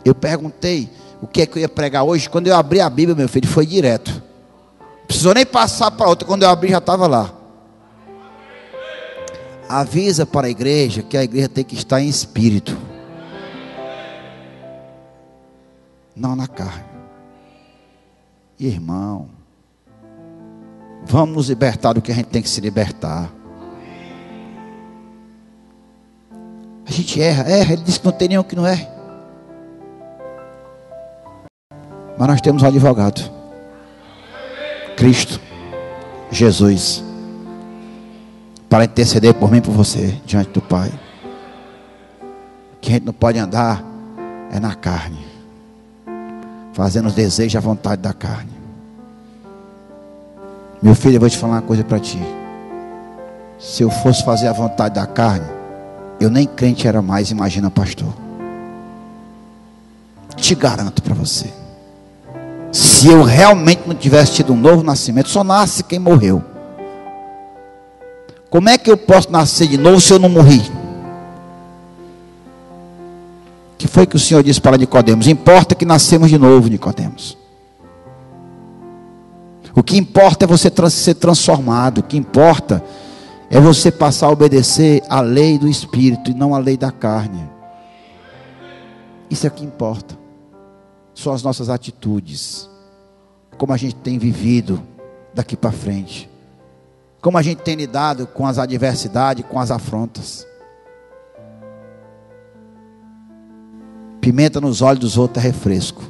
Eu perguntei o que é que eu ia pregar hoje. Quando eu abri a Bíblia, meu filho, foi direto. Não precisou nem passar para outra. Quando eu abri, já estava lá. Avisa para a igreja que a igreja tem que estar em espírito, não na carne. Irmão, vamos nos libertar do que a gente tem que se libertar. A gente erra, ele disse que não tem nenhum que não erre. Mas nós temos um advogado, Cristo Jesus, para interceder por mim e por você diante do Pai. Que a gente não pode andar é na carne, fazendo os desejos e a vontade da carne. Meu filho, eu vou te falar uma coisa para ti. Se eu fosse fazer a vontade da carne, eu nem crente era mais, imagina pastor. Te garanto para você. Se eu realmente não tivesse tido um novo nascimento, só nasce quem morreu. Como é que eu posso nascer de novo se eu não morri? Que foi que o Senhor disse para Nicodemos? Importa que nascemos de novo, Nicodemos. O que importa é você ser transformado. O que importa é você passar a obedecer à lei do Espírito e não à lei da carne. Isso é o que importa. São as nossas atitudes, como a gente tem vivido daqui para frente, como a gente tem lidado com as adversidades, com as afrontas. Pimenta nos olhos dos outros é refresco.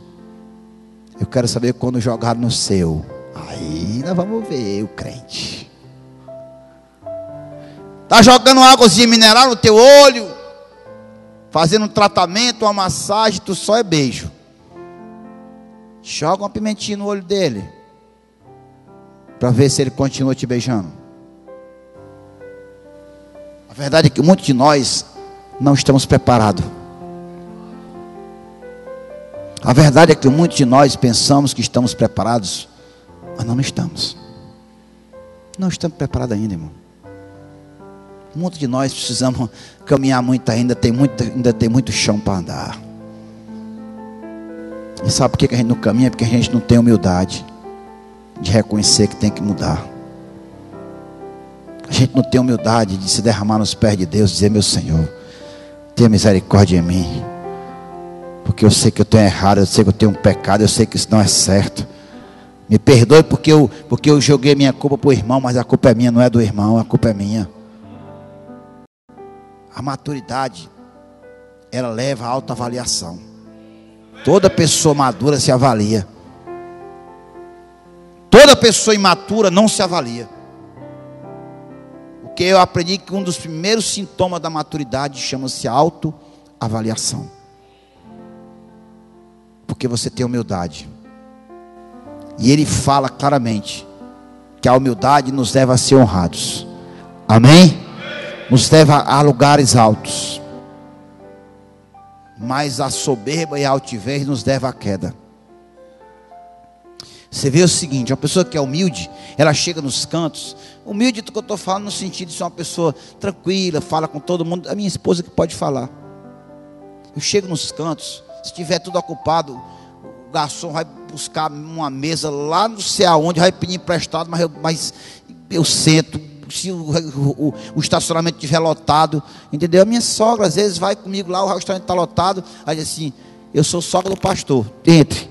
Eu quero saber quando jogar no seu. Aí nós vamos ver o crente. Está jogando águazinha mineral no teu olho, fazendo um tratamento, uma massagem, tu só é beijo. Joga uma pimentinha no olho dele, para ver se ele continua te beijando. A verdade é que muitos de nós não estamos preparados. A verdade é que muitos de nós pensamos que estamos preparados, mas não estamos. Não estamos preparados ainda, irmão. Muitos de nós precisamos caminhar muito ainda tem muito chão para andar. E sabe por que a gente não caminha? Porque a gente não tem humildade de reconhecer que tem que mudar. A gente não tem humildade de se derramar nos pés de Deus e dizer: meu Senhor, tenha misericórdia em mim, porque eu sei que eu tenho errado, eu sei que eu tenho um pecado, eu sei que isso não é certo. Me perdoe porque eu joguei minha culpa para o irmão, mas a culpa é minha, não é do irmão, a culpa é minha. A maturidade, ela leva a autoavaliação. Toda pessoa madura se avalia. Toda pessoa imatura não se avalia. Porque eu aprendi que um dos primeiros sintomas da maturidade chama-se autoavaliação. Porque você tem humildade. E ele fala claramente que a humildade nos leva a ser honrados. Amém? Nos leva a lugares altos. Mas a soberba e a altivez nos leva à queda. Você vê o seguinte: uma pessoa que é humilde, ela chega nos cantos. Humilde do que eu estou falando no sentido de ser uma pessoa tranquila, fala com todo mundo. A minha esposa que pode falar. Eu chego nos cantos, se tiver tudo ocupado, o garçom vai buscar uma mesa lá não sei aonde, vai pedir emprestado, mas eu sento. se o estacionamento estiver lotado, entendeu? A minha sogra às vezes vai comigo lá, o restaurante está lotado, aí diz assim: eu sou sogra do pastor, entre.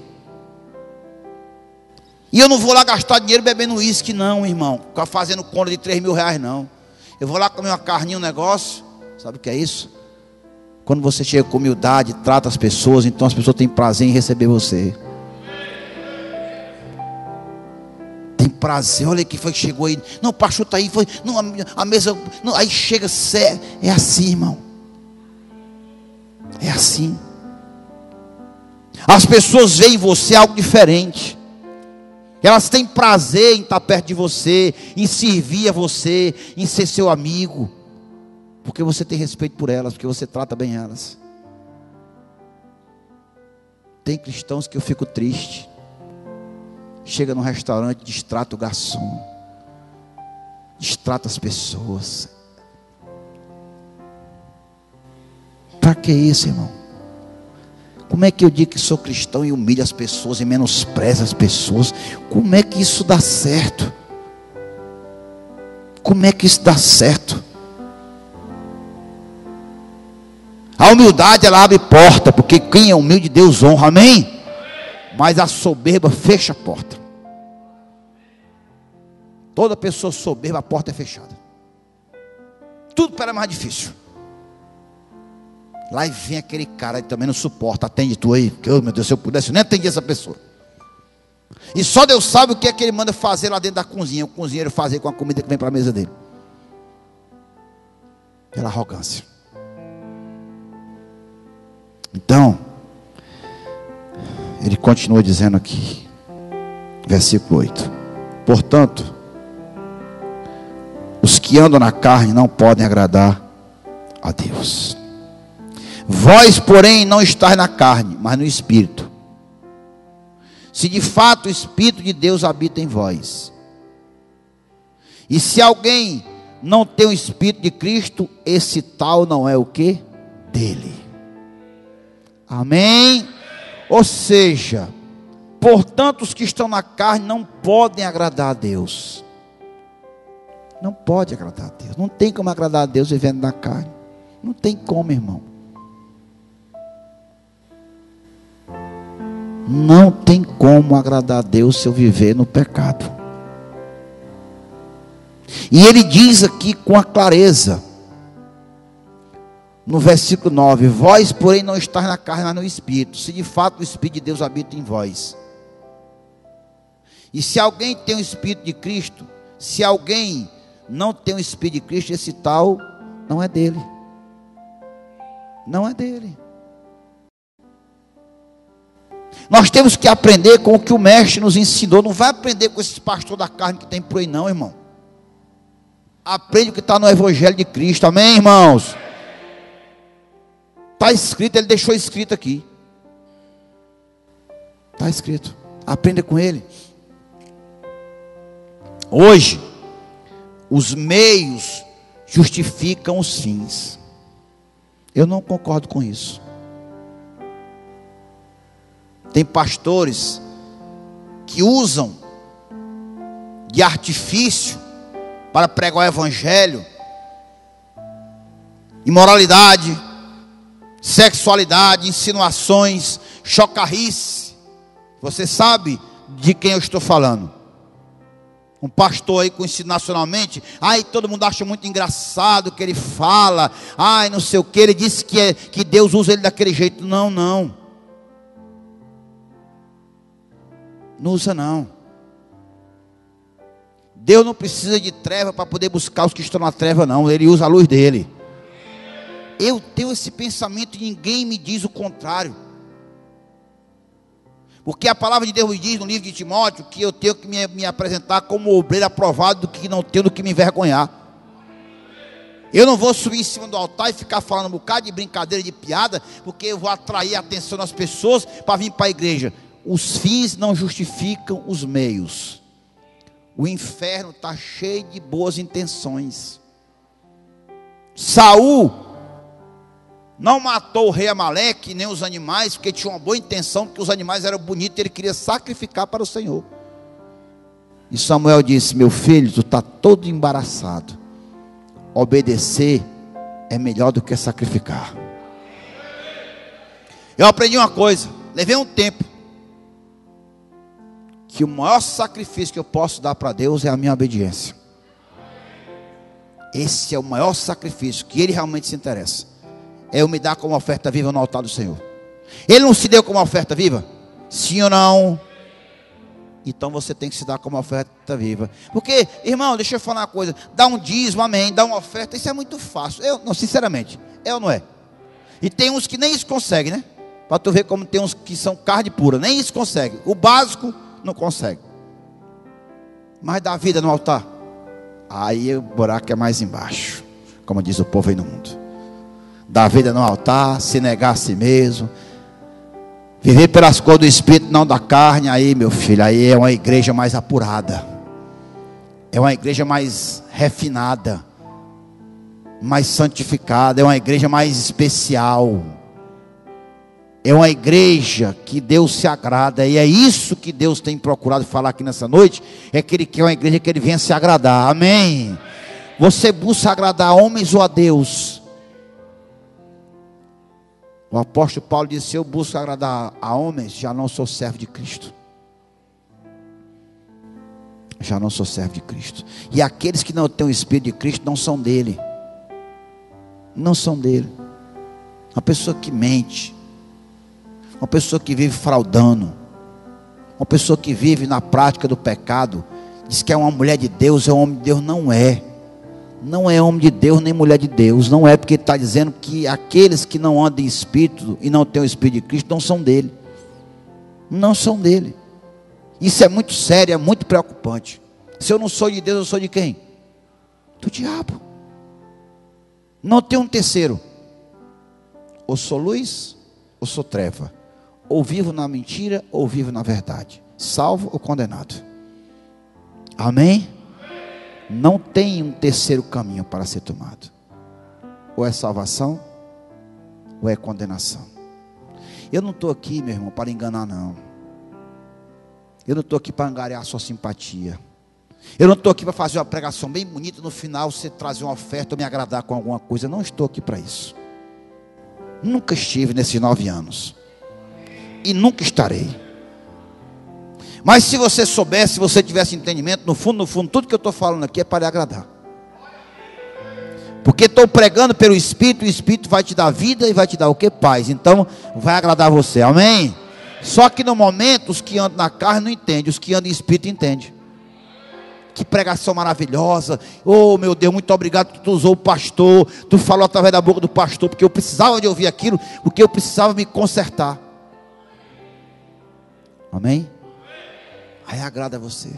E eu não vou lá gastar dinheiro bebendo uísque não, irmão, fazendo conta de 3 mil reais não. Eu vou lá comer uma carninha, um negócio. Sabe o que é isso? Quando você chega com humildade, trata as pessoas, então as pessoas têm prazer em receber você. Tem prazer. Olha que foi que chegou aí. Não, o pastor está aí. Foi, não, a mesa. Não, aí chega. É assim, irmão. É assim. As pessoas veem em você algo diferente. Elas têm prazer em estar perto de você, em servir a você, em ser seu amigo, porque você tem respeito por elas, porque você trata bem elas. Tem cristãos que eu fico triste. Chega no restaurante, distrata o garçom, distrata as pessoas. Para que isso, irmão? Como é que eu digo que sou cristão e humilho as pessoas e menosprezo as pessoas? Como é que isso dá certo? Como é que isso dá certo? A humildade, ela abre porta, porque quem é humilde, Deus honra, amém? Mas a soberba fecha a porta. Toda pessoa soberba, a porta é fechada. Tudo para mais difícil. Lá vem aquele cara que também não suporta. Atende tu aí, que, oh, meu Deus, se eu pudesse eu nem atendia essa pessoa. E só Deus sabe o que é que ele manda fazer lá dentro da cozinha. O cozinheiro fazer com a comida que vem para a mesa dele. Pela arrogância. Então, ele continua dizendo aqui, versículo 8: portanto, os que andam na carne não podem agradar a Deus. Vós, porém, não estáis na carne, mas no Espírito. Se de fato o Espírito de Deus habita em vós. E se alguém não tem o Espírito de Cristo, esse tal não é o que? Dele. Amém? Ou seja, portanto, os que estão na carne não podem agradar a Deus. Não pode agradar a Deus. Não tem como agradar a Deus vivendo na carne. Não tem como, irmão. Não tem como agradar a Deus se eu viver no pecado. E ele diz aqui com a clareza, no versículo 9: vós, porém, não estáis na carne, mas no Espírito, se de fato o Espírito de Deus habita em vós. E se alguém tem o Espírito de Cristo, se alguém não tem o Espírito de Cristo, esse tal não é dele. Não é dele. Nós temos que aprender com o que o mestre nos ensinou. Não vai aprender com esses pastores da carne que tem por aí não, irmão. Aprende o que está no Evangelho de Cristo, amém, irmãos? Está escrito, ele deixou escrito aqui. Está escrito, aprenda com ele. Hoje, os meios justificam os fins. Eu não concordo com isso. Tem pastores que usam de artifício para pregar o Evangelho, imoralidade, sexualidade, insinuações, chocarrice. Você sabe de quem eu estou falando? Um pastor aí conhecido nacionalmente. Ai, todo mundo acha muito engraçado o que ele fala. Ai, não sei o que. Ele disse que Deus usa ele daquele jeito. Não, não. Não usa não. Deus não precisa de treva para poder buscar os que estão na treva não. Ele usa a luz dele. Eu tenho esse pensamento e ninguém me diz o contrário. Porque a palavra de Deus me diz no livro de Timóteo que eu tenho que me apresentar como obreiro aprovado, do que não tenho do que me envergonhar. Eu não vou subir em cima do altar e ficar falando um bocado de brincadeira, de piada, porque eu vou atrair a atenção das pessoas para vir para a igreja. Os fins não justificam os meios. O inferno está cheio de boas intenções. Saul não matou o rei Amaleque, nem os animais, porque tinha uma boa intenção, porque os animais eram bonitos e ele queria sacrificar para o Senhor. E Samuel disse: meu filho, tu está todo embaraçado. Obedecer é melhor do que sacrificar. Eu aprendi uma coisa, levei um tempo, que o maior sacrifício que eu posso dar para Deus é a minha obediência. Esse é o maior sacrifício que Ele realmente se interessa. É eu me dar como oferta viva no altar do Senhor. Ele não se deu como oferta viva? Sim ou não? Então você tem que se dar como oferta viva. Porque, irmão, deixa eu falar uma coisa. Dar um dízimo, amém, dar uma oferta, isso é muito fácil. Não, sinceramente, é ou não é? E tem uns que nem isso conseguem, né? Para tu ver como tem uns que são carne pura, nem isso consegue. O básico não consegue. Mas dar vida no altar, aí o buraco é mais embaixo, como diz o povo aí no mundo. Dar vida no altar, se negar a si mesmo, viver pelas cores do Espírito, não da carne. Aí, meu filho, aí é uma igreja mais apurada, é uma igreja mais refinada, mais santificada, é uma igreja mais especial, é uma igreja que Deus se agrada. E é isso que Deus tem procurado falar aqui nessa noite, é que Ele quer uma igreja que Ele venha se agradar, amém? Você busca agradar a homens ou a Deus? O apóstolo Paulo disse: se eu busco agradar a homens, já não sou servo de Cristo. Já não sou servo de Cristo. E aqueles que não têm o Espírito de Cristo não são dele. Não são dele. Uma pessoa que mente, uma pessoa que vive fraudando, uma pessoa que vive na prática do pecado, diz que é uma mulher de Deus, é um homem de Deus. Não é. Não é homem de Deus nem mulher de Deus. Não é, porque ele está dizendo que aqueles que não andam em espírito e não têm o Espírito de Cristo não são dele. Não são dele. Isso é muito sério, é muito preocupante. Se eu não sou de Deus, eu sou de quem? Do diabo. Não tem um terceiro. Ou sou luz, ou sou treva. Ou vivo na mentira, ou vivo na verdade. Salvo ou condenado. Amém? Não tem um terceiro caminho para ser tomado. Ou é salvação, ou é condenação. Eu não estou aqui, meu irmão, para enganar, não. Eu não estou aqui para angariar a sua simpatia. Eu não estou aqui para fazer uma pregação bem bonita, no final você trazer uma oferta ou me agradar com alguma coisa. Eu não estou aqui para isso. Nunca estive nesses 9 anos. E nunca estarei. Mas se você soubesse, se você tivesse entendimento, no fundo, tudo que eu estou falando aqui é para lhe agradar. Porque estou pregando pelo Espírito, e o Espírito vai te dar vida e vai te dar o que? Paz. Então, vai agradar você, amém? Só que no momento, os que andam na carne não entendem, os que andam em Espírito entendem. Que pregação maravilhosa. Oh, meu Deus, muito obrigado que tu usou o pastor, tu falou através da boca do pastor, porque eu precisava de ouvir aquilo, porque eu precisava me consertar. Amém? Aí agrada a você.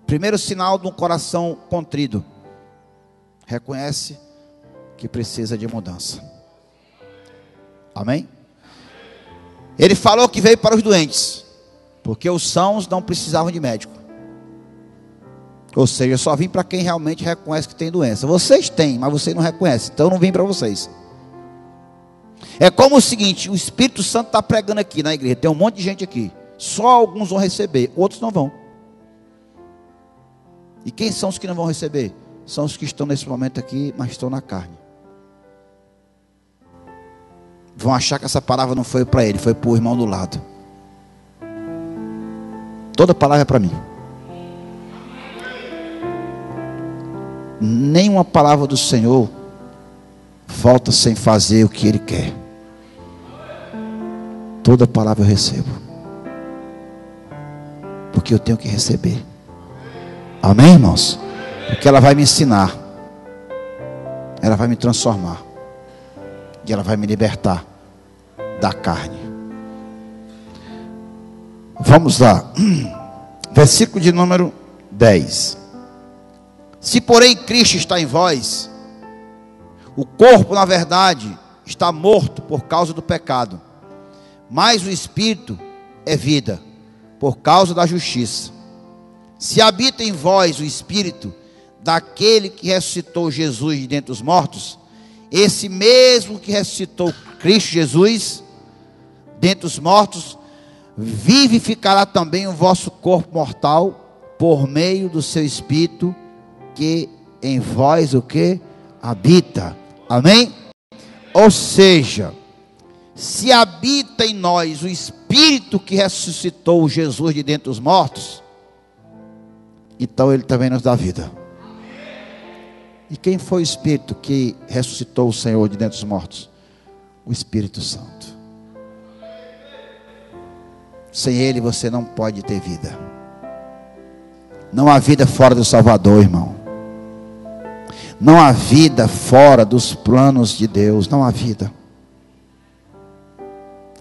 Primeiro sinal de um coração contrido: reconhece que precisa de mudança. Amém? Ele falou que veio para os doentes, porque os sãos não precisavam de médico. Ou seja, eu só vim para quem realmente reconhece que tem doença. Vocês têm, mas vocês não reconhecem, então eu não vim para vocês. É como o seguinte: o Espírito Santo está pregando aqui na igreja, tem um monte de gente aqui. Só alguns vão receber, outros não vão. E quem são os que não vão receber? São os que estão nesse momento aqui, mas estão na carne. Vão achar que essa palavra não foi para ele, foi para o irmão do lado. Toda palavra é para mim. Nenhuma palavra do Senhor volta sem fazer o que Ele quer. Toda palavra eu recebo, porque eu tenho que receber. Amém, irmãos? Porque ela vai me ensinar, ela vai me transformar, e ela vai me libertar da carne. Vamos lá. Versículo de número 10. Se porém Cristo está em vós, o corpo na verdade está morto por causa do pecado, mas o Espírito é vida por causa da justiça. Se habita em vós o Espírito daquele que ressuscitou Jesus de dentre os mortos, esse mesmo que ressuscitou Cristo Jesus dentre os mortos, vivificará também o vosso corpo mortal por meio do seu Espírito que em vós o que? Habita. Amém? Ou seja, se habita em nós o Espírito que ressuscitou Jesus de dentre os mortos, então Ele também nos dá vida. E quem foi o Espírito que ressuscitou o Senhor de dentre os mortos? O Espírito Santo. Sem Ele você não pode ter vida. Não há vida fora do Salvador, irmão. Não há vida fora dos planos de Deus. Não há vida.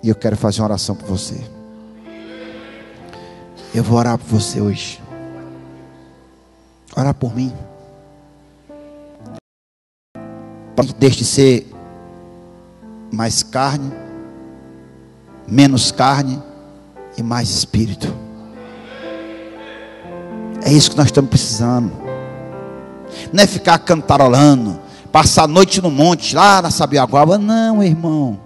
E eu quero fazer uma oração por você. Eu vou orar por você hoje. Orar por mim. Para que deixe de ser mais carne, menos carne e mais espírito. É isso que nós estamos precisando. Não é ficar cantarolando, passar a noite no monte, lá na Sabiaguaba. Não, irmão.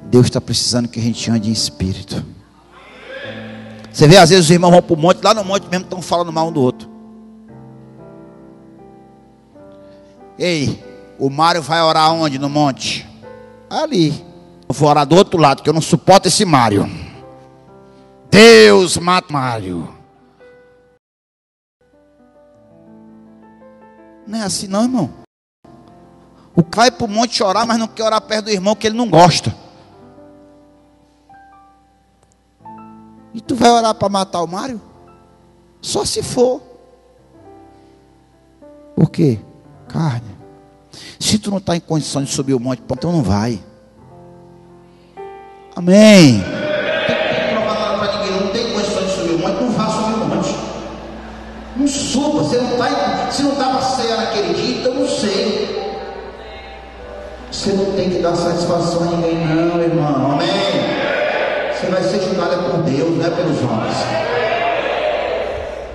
Deus está precisando que a gente ande em espírito. Você vê, às vezes os irmãos vão para o monte, lá no monte mesmo estão falando mal um do outro. Ei, o Mário vai orar onde no monte? Ali. Eu vou orar do outro lado, que eu não suporto esse Mário. Deus mata Mário. Não é assim não, irmão. O cara vai para o monte orar, mas não quer orar perto do irmão que ele não gosta. E tu vai orar para matar o Mário? Só se for. Por quê? Carne. Se tu não está em condição de subir o monte, então não vai. Amém. Não tem condição de subir o monte, não vá subir o monte. Não suba. Você não está. Se não estava ceia naquele dia, então não sei. Você não tem que dar satisfação a ninguém, não, irmão. Amém. Você vai ser julgado por Deus, não é pelos homens.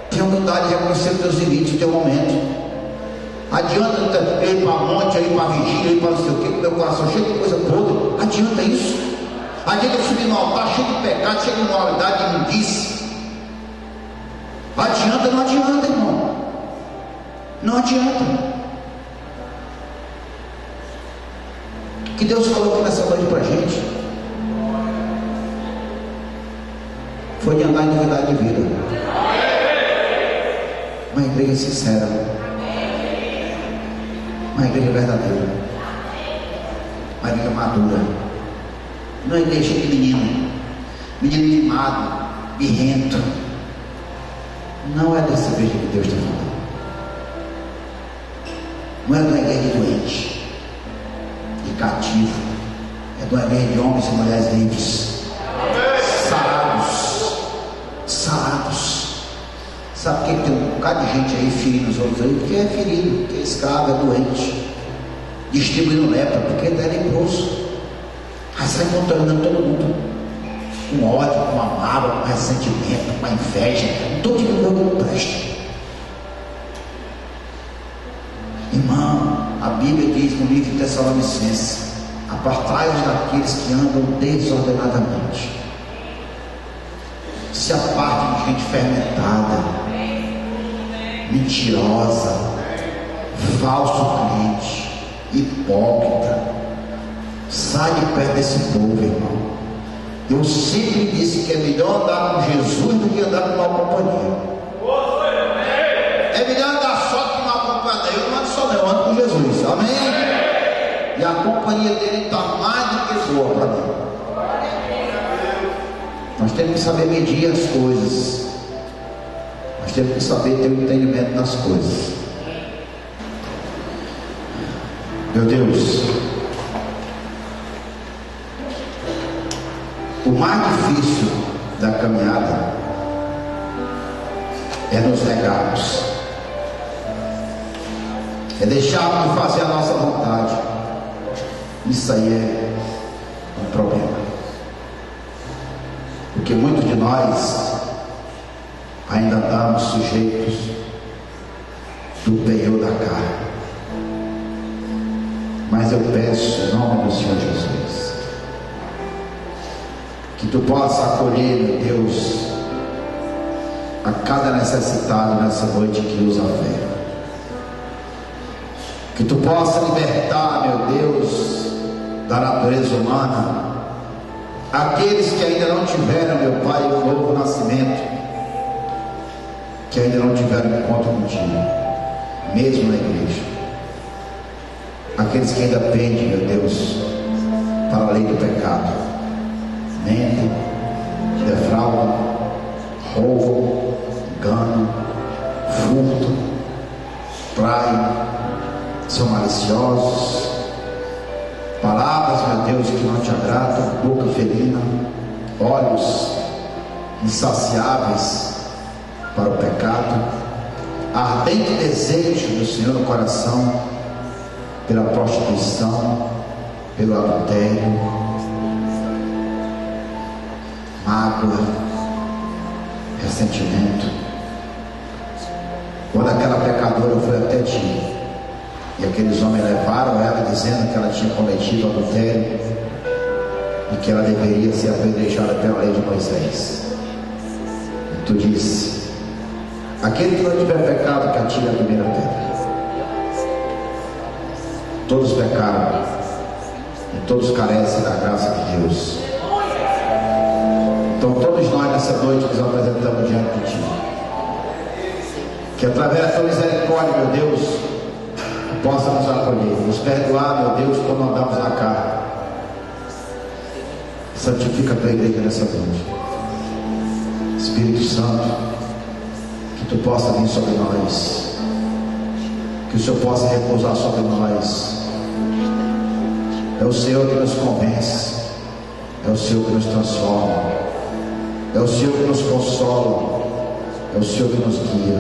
Tenha humildade de reconhecer os teus limites no teu momento. Adianta eu ir para a monte, eu ir para a vigília, eu ir para não sei o que, com meu coração cheio de coisa podre. Adianta isso? Adianta eu subir no altar cheio de pecado, cheio de imoralidade, de imundice. Adianta, não adianta, irmão. Não adianta. O que Deus falou aqui nessa noite para a gente foi de andar em novidade de vida. Uma igreja sincera, uma igreja verdadeira, uma igreja madura, não é igreja de menino mimado, birrento. Não é dessa igreja que Deus está falando. Não é de uma igreja doente, de cativo, é de uma igreja de homens e mulheres livres, sarados. Sabe por que tem um bocado de gente aí ferindo os outros aí? Porque é ferido, porque é escravo, é doente, distribuindo lepra, porque ele é leproso. Aí sai contaminando todo mundo, com ódio, com a mágoa, com ressentimento, com a inveja, todo tipo de coisa que não presta. Irmão, a Bíblia diz no livro de Tessalonicenses: apartai-vos daqueles que andam desordenadamente. Se aparte de gente fermentada, mentirosa, falso crente, hipócrita. Sai de perto desse povo, irmão. Eu sempre disse que é melhor andar com Jesus do que andar com mal companhia. É melhor andar só com mal companhia. Eu não ando só, não, eu ando com Jesus. Amém? E a companhia dele está mais do que boa para mim. Nós temos que saber medir as coisas. Nós temos que saber ter o entendimento das coisas. Meu Deus, o mais difícil da caminhada é nos negarmos, é deixarmos de fazer a nossa vontade. Isso aí é um problema, porque muitos de nós ainda estamos sujeitos do penhor da carne. Mas eu peço em nome do Senhor Jesus que tu possa acolher, meu Deus, a cada necessitado nessa noite que usa a fé. Que tu possa libertar, meu Deus, da natureza humana, aqueles que ainda não tiveram, meu Pai, um novo nascimento, que ainda não tiveram encontro contigo, mesmo na igreja. Aqueles que ainda pendem, meu Deus, para a lei do pecado, mentem, defraudam, roubam, enganam, furtam, traem, são maliciosos, palavras, meu Deus, que não te agradam, boca felina, olhos insaciáveis para o pecado, ardente desejo do Senhor no coração pela prostituição, pelo adultério, mágoa, ressentimento. Quando aquela pecadora foi até ti e aqueles homens levaram ela dizendo que ela tinha cometido adultério e que ela deveria ser apedrejada pela lei de Moisés, e tu disse: aquele que não tiver pecado, que atire a primeira pedra. Todos pecaram e todos carecem da graça de Deus. Então todos nós nessa noite nos apresentamos diante de ti, que através da tua misericórdia, meu Deus, possa nos acolher, nos perdoar, meu Deus, quando andamos na carne. Santifica a tua igreja nessa noite, Espírito Santo, que tu possa vir sobre nós, que o Senhor possa repousar sobre nós. É o Senhor que nos convence, é o Senhor que nos transforma, é o Senhor que nos consola, é o Senhor que nos guia,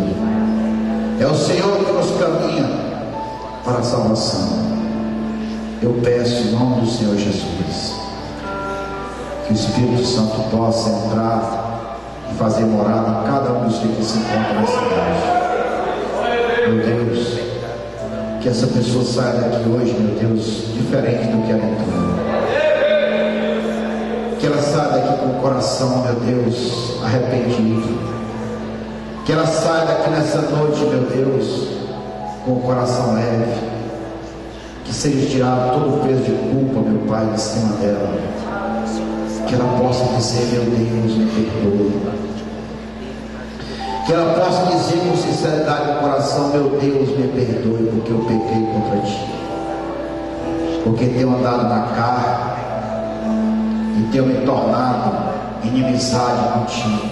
é o Senhor que nos caminha para a salvação. Eu peço em nome do Senhor Jesus que o Espírito Santo possa entrar e fazer morada em cada um dos que se encontram nessa cidade. Meu Deus, que essa pessoa saia daqui hoje, meu Deus, diferente do que ela entrou. Que ela saia daqui com o coração, meu Deus, arrependido. Que ela saia daqui nessa noite, meu Deus, com o coração leve. Que seja tirado todo o peso de culpa, meu Pai, de cima dela. Que ela possa dizer: meu Deus, me perdoe. Que ela possa dizer com sinceridade no coração: meu Deus, me perdoe, porque eu pequei contra ti, porque tenho andado na carne e tenho me tornado inimizade contigo.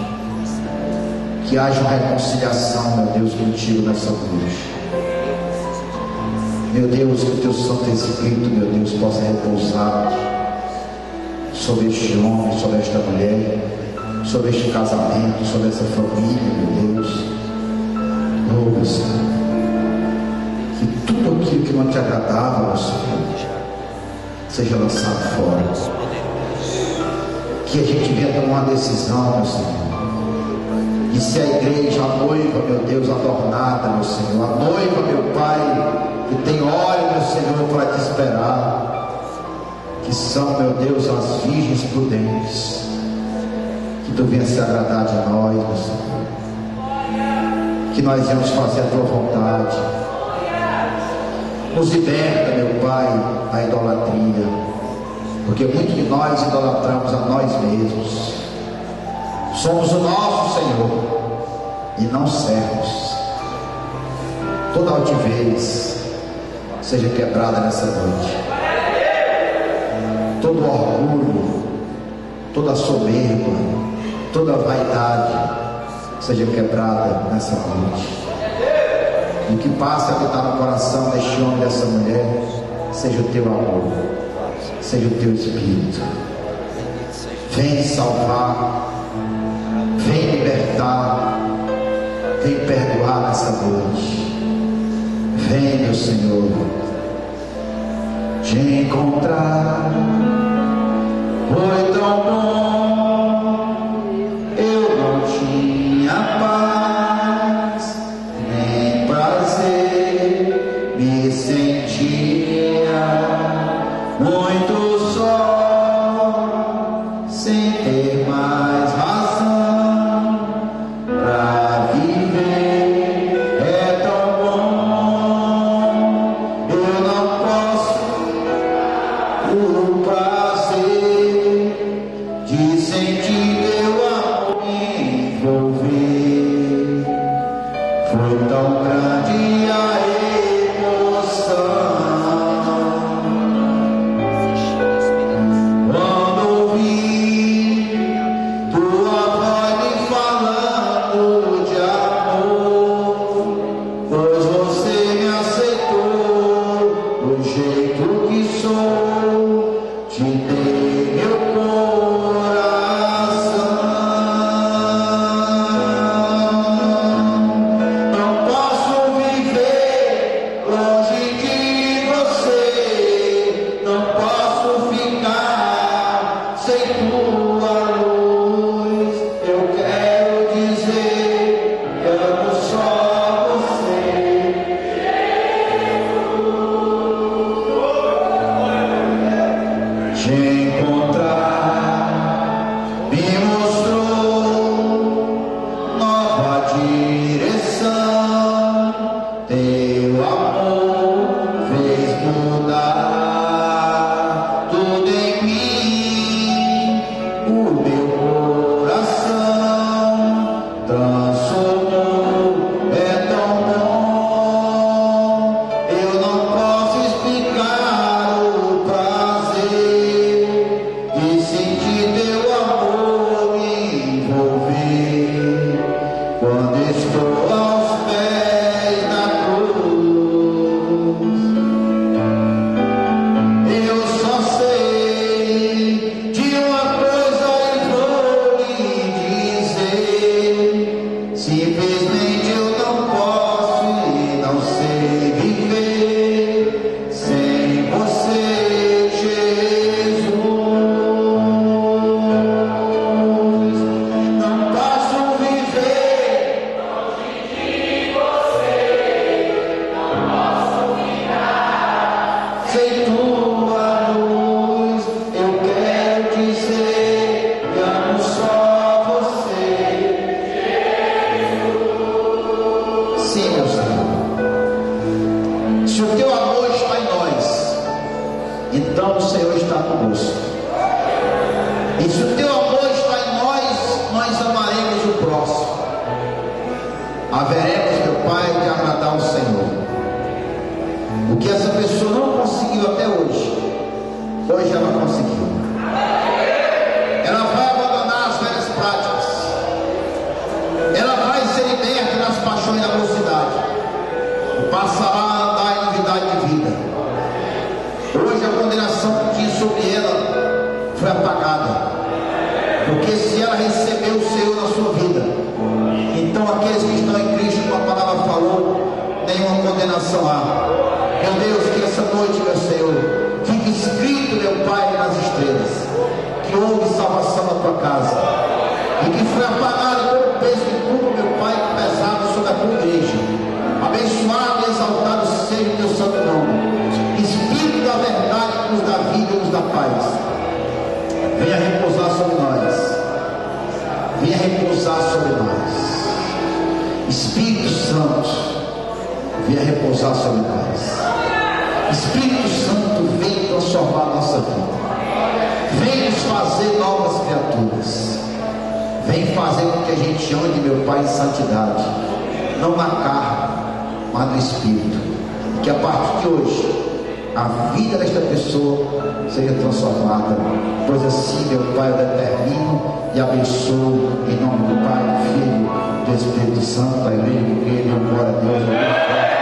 Que haja uma reconciliação, meu Deus, contigo nessa noite. Meu Deus, que o teu Santo Espírito, meu Deus, possa repousar sobre este homem, sobre esta mulher, sobre este casamento, sobre essa família, meu Deus. Oh, meu Senhor, que tudo aquilo que não te agradava, meu Senhor, seja lançado fora. Que a gente venha tomar uma decisão, meu Senhor, e se a igreja, a noiva, meu Deus, adornada, meu Senhor, a noiva, meu Pai, que tem óleo, meu Senhor, para te esperar, que são, meu Deus, as virgens prudentes, que tu venha se agradar de nós, meu Senhor, que nós vamos fazer a tua vontade. Nos liberta, meu Pai, da idolatria, porque muitos de nós idolatramos a nós mesmos. Somos o nosso Senhor e não servos. Toda altivez seja quebrada nessa noite. Todo orgulho, toda soberba, toda vaidade seja quebrada nessa noite. E o que passa a habitar no coração deste homem e dessa mulher seja o teu amor, seja o teu Espírito. Vem salvar, vem libertar, vem perdoar nessa noite. Vem, meu Senhor, te encontrar. Foi tão bom, eu não tinha paz, nem prazer, me sentia muito só, sem ter mais razão pra o prazer de sentir teu amor me envolver. Foi tão grande a emoção quando ouvi tua voz me falando de amor, pois você me aceitou do jeito que sou, te dei meu coração. Não posso viver longe de você, não posso ficar sem tua luz. Eu quero dizer que amo só você. Te encontrar me mostrou nova direção. Teu amor fez mudar tudo em mim. O meu coração transformou, é tão bom. Eu não posso explicar o prazer de sentir teu amor me envolver quando estou aos pés da cruz. Eu só sei de uma coisa e vou lhe dizer: simplesmente eu não posso e não sei viver sem você, Jesus. Não posso viver longe de você, não posso ficar sem tua luz. Eu quero dizer que amo só você. Sim, meu Senhor. Se o teu amor está em nós, então o Senhor está conosco. E se o teu amor está em nós, nós amaremos o próximo. Haveremos, meu Pai, de agradar o Senhor. O que essa pessoa não conseguiu até hoje, hoje ela conseguiu. Ela vai abandonar as velhas práticas. Ela vai ser liberta das paixões da mocidade. Passará a andar em novidade de vida. Hoje a condenação que tinha sobre ela foi apagada, porque se ela recebeu o Senhor na sua vida, então aqueles que estão em Cristo, como a palavra falou, nenhuma condenação há. Meu Deus, que essa noite, meu Senhor, fique escrito, meu Pai, nas estrelas, que houve salvação na tua casa, e que foi apagado todo o peso e culpa, meu Pai, pesado sobre a tua igreja. Abençoado e exaltado seja o teu santo nome. Espírito da verdade que nos dá vida e nos dá paz, venha repousar sobre nós. Venha repousar sobre nós. Espírito Santo, venha repousar sobre nós. Espírito Santo, vem transformar a nossa vida. Vem nos fazer novas criaturas. Vem fazer com que a gente ande, meu Pai, em santidade, não na carne, mas no Espírito. E que a partir de hoje a vida desta pessoa seja transformada, pois assim, meu Pai, eu determino e abençoo em nome do Pai, do Filho e do Espírito Santo. A igreja, glória a Deus.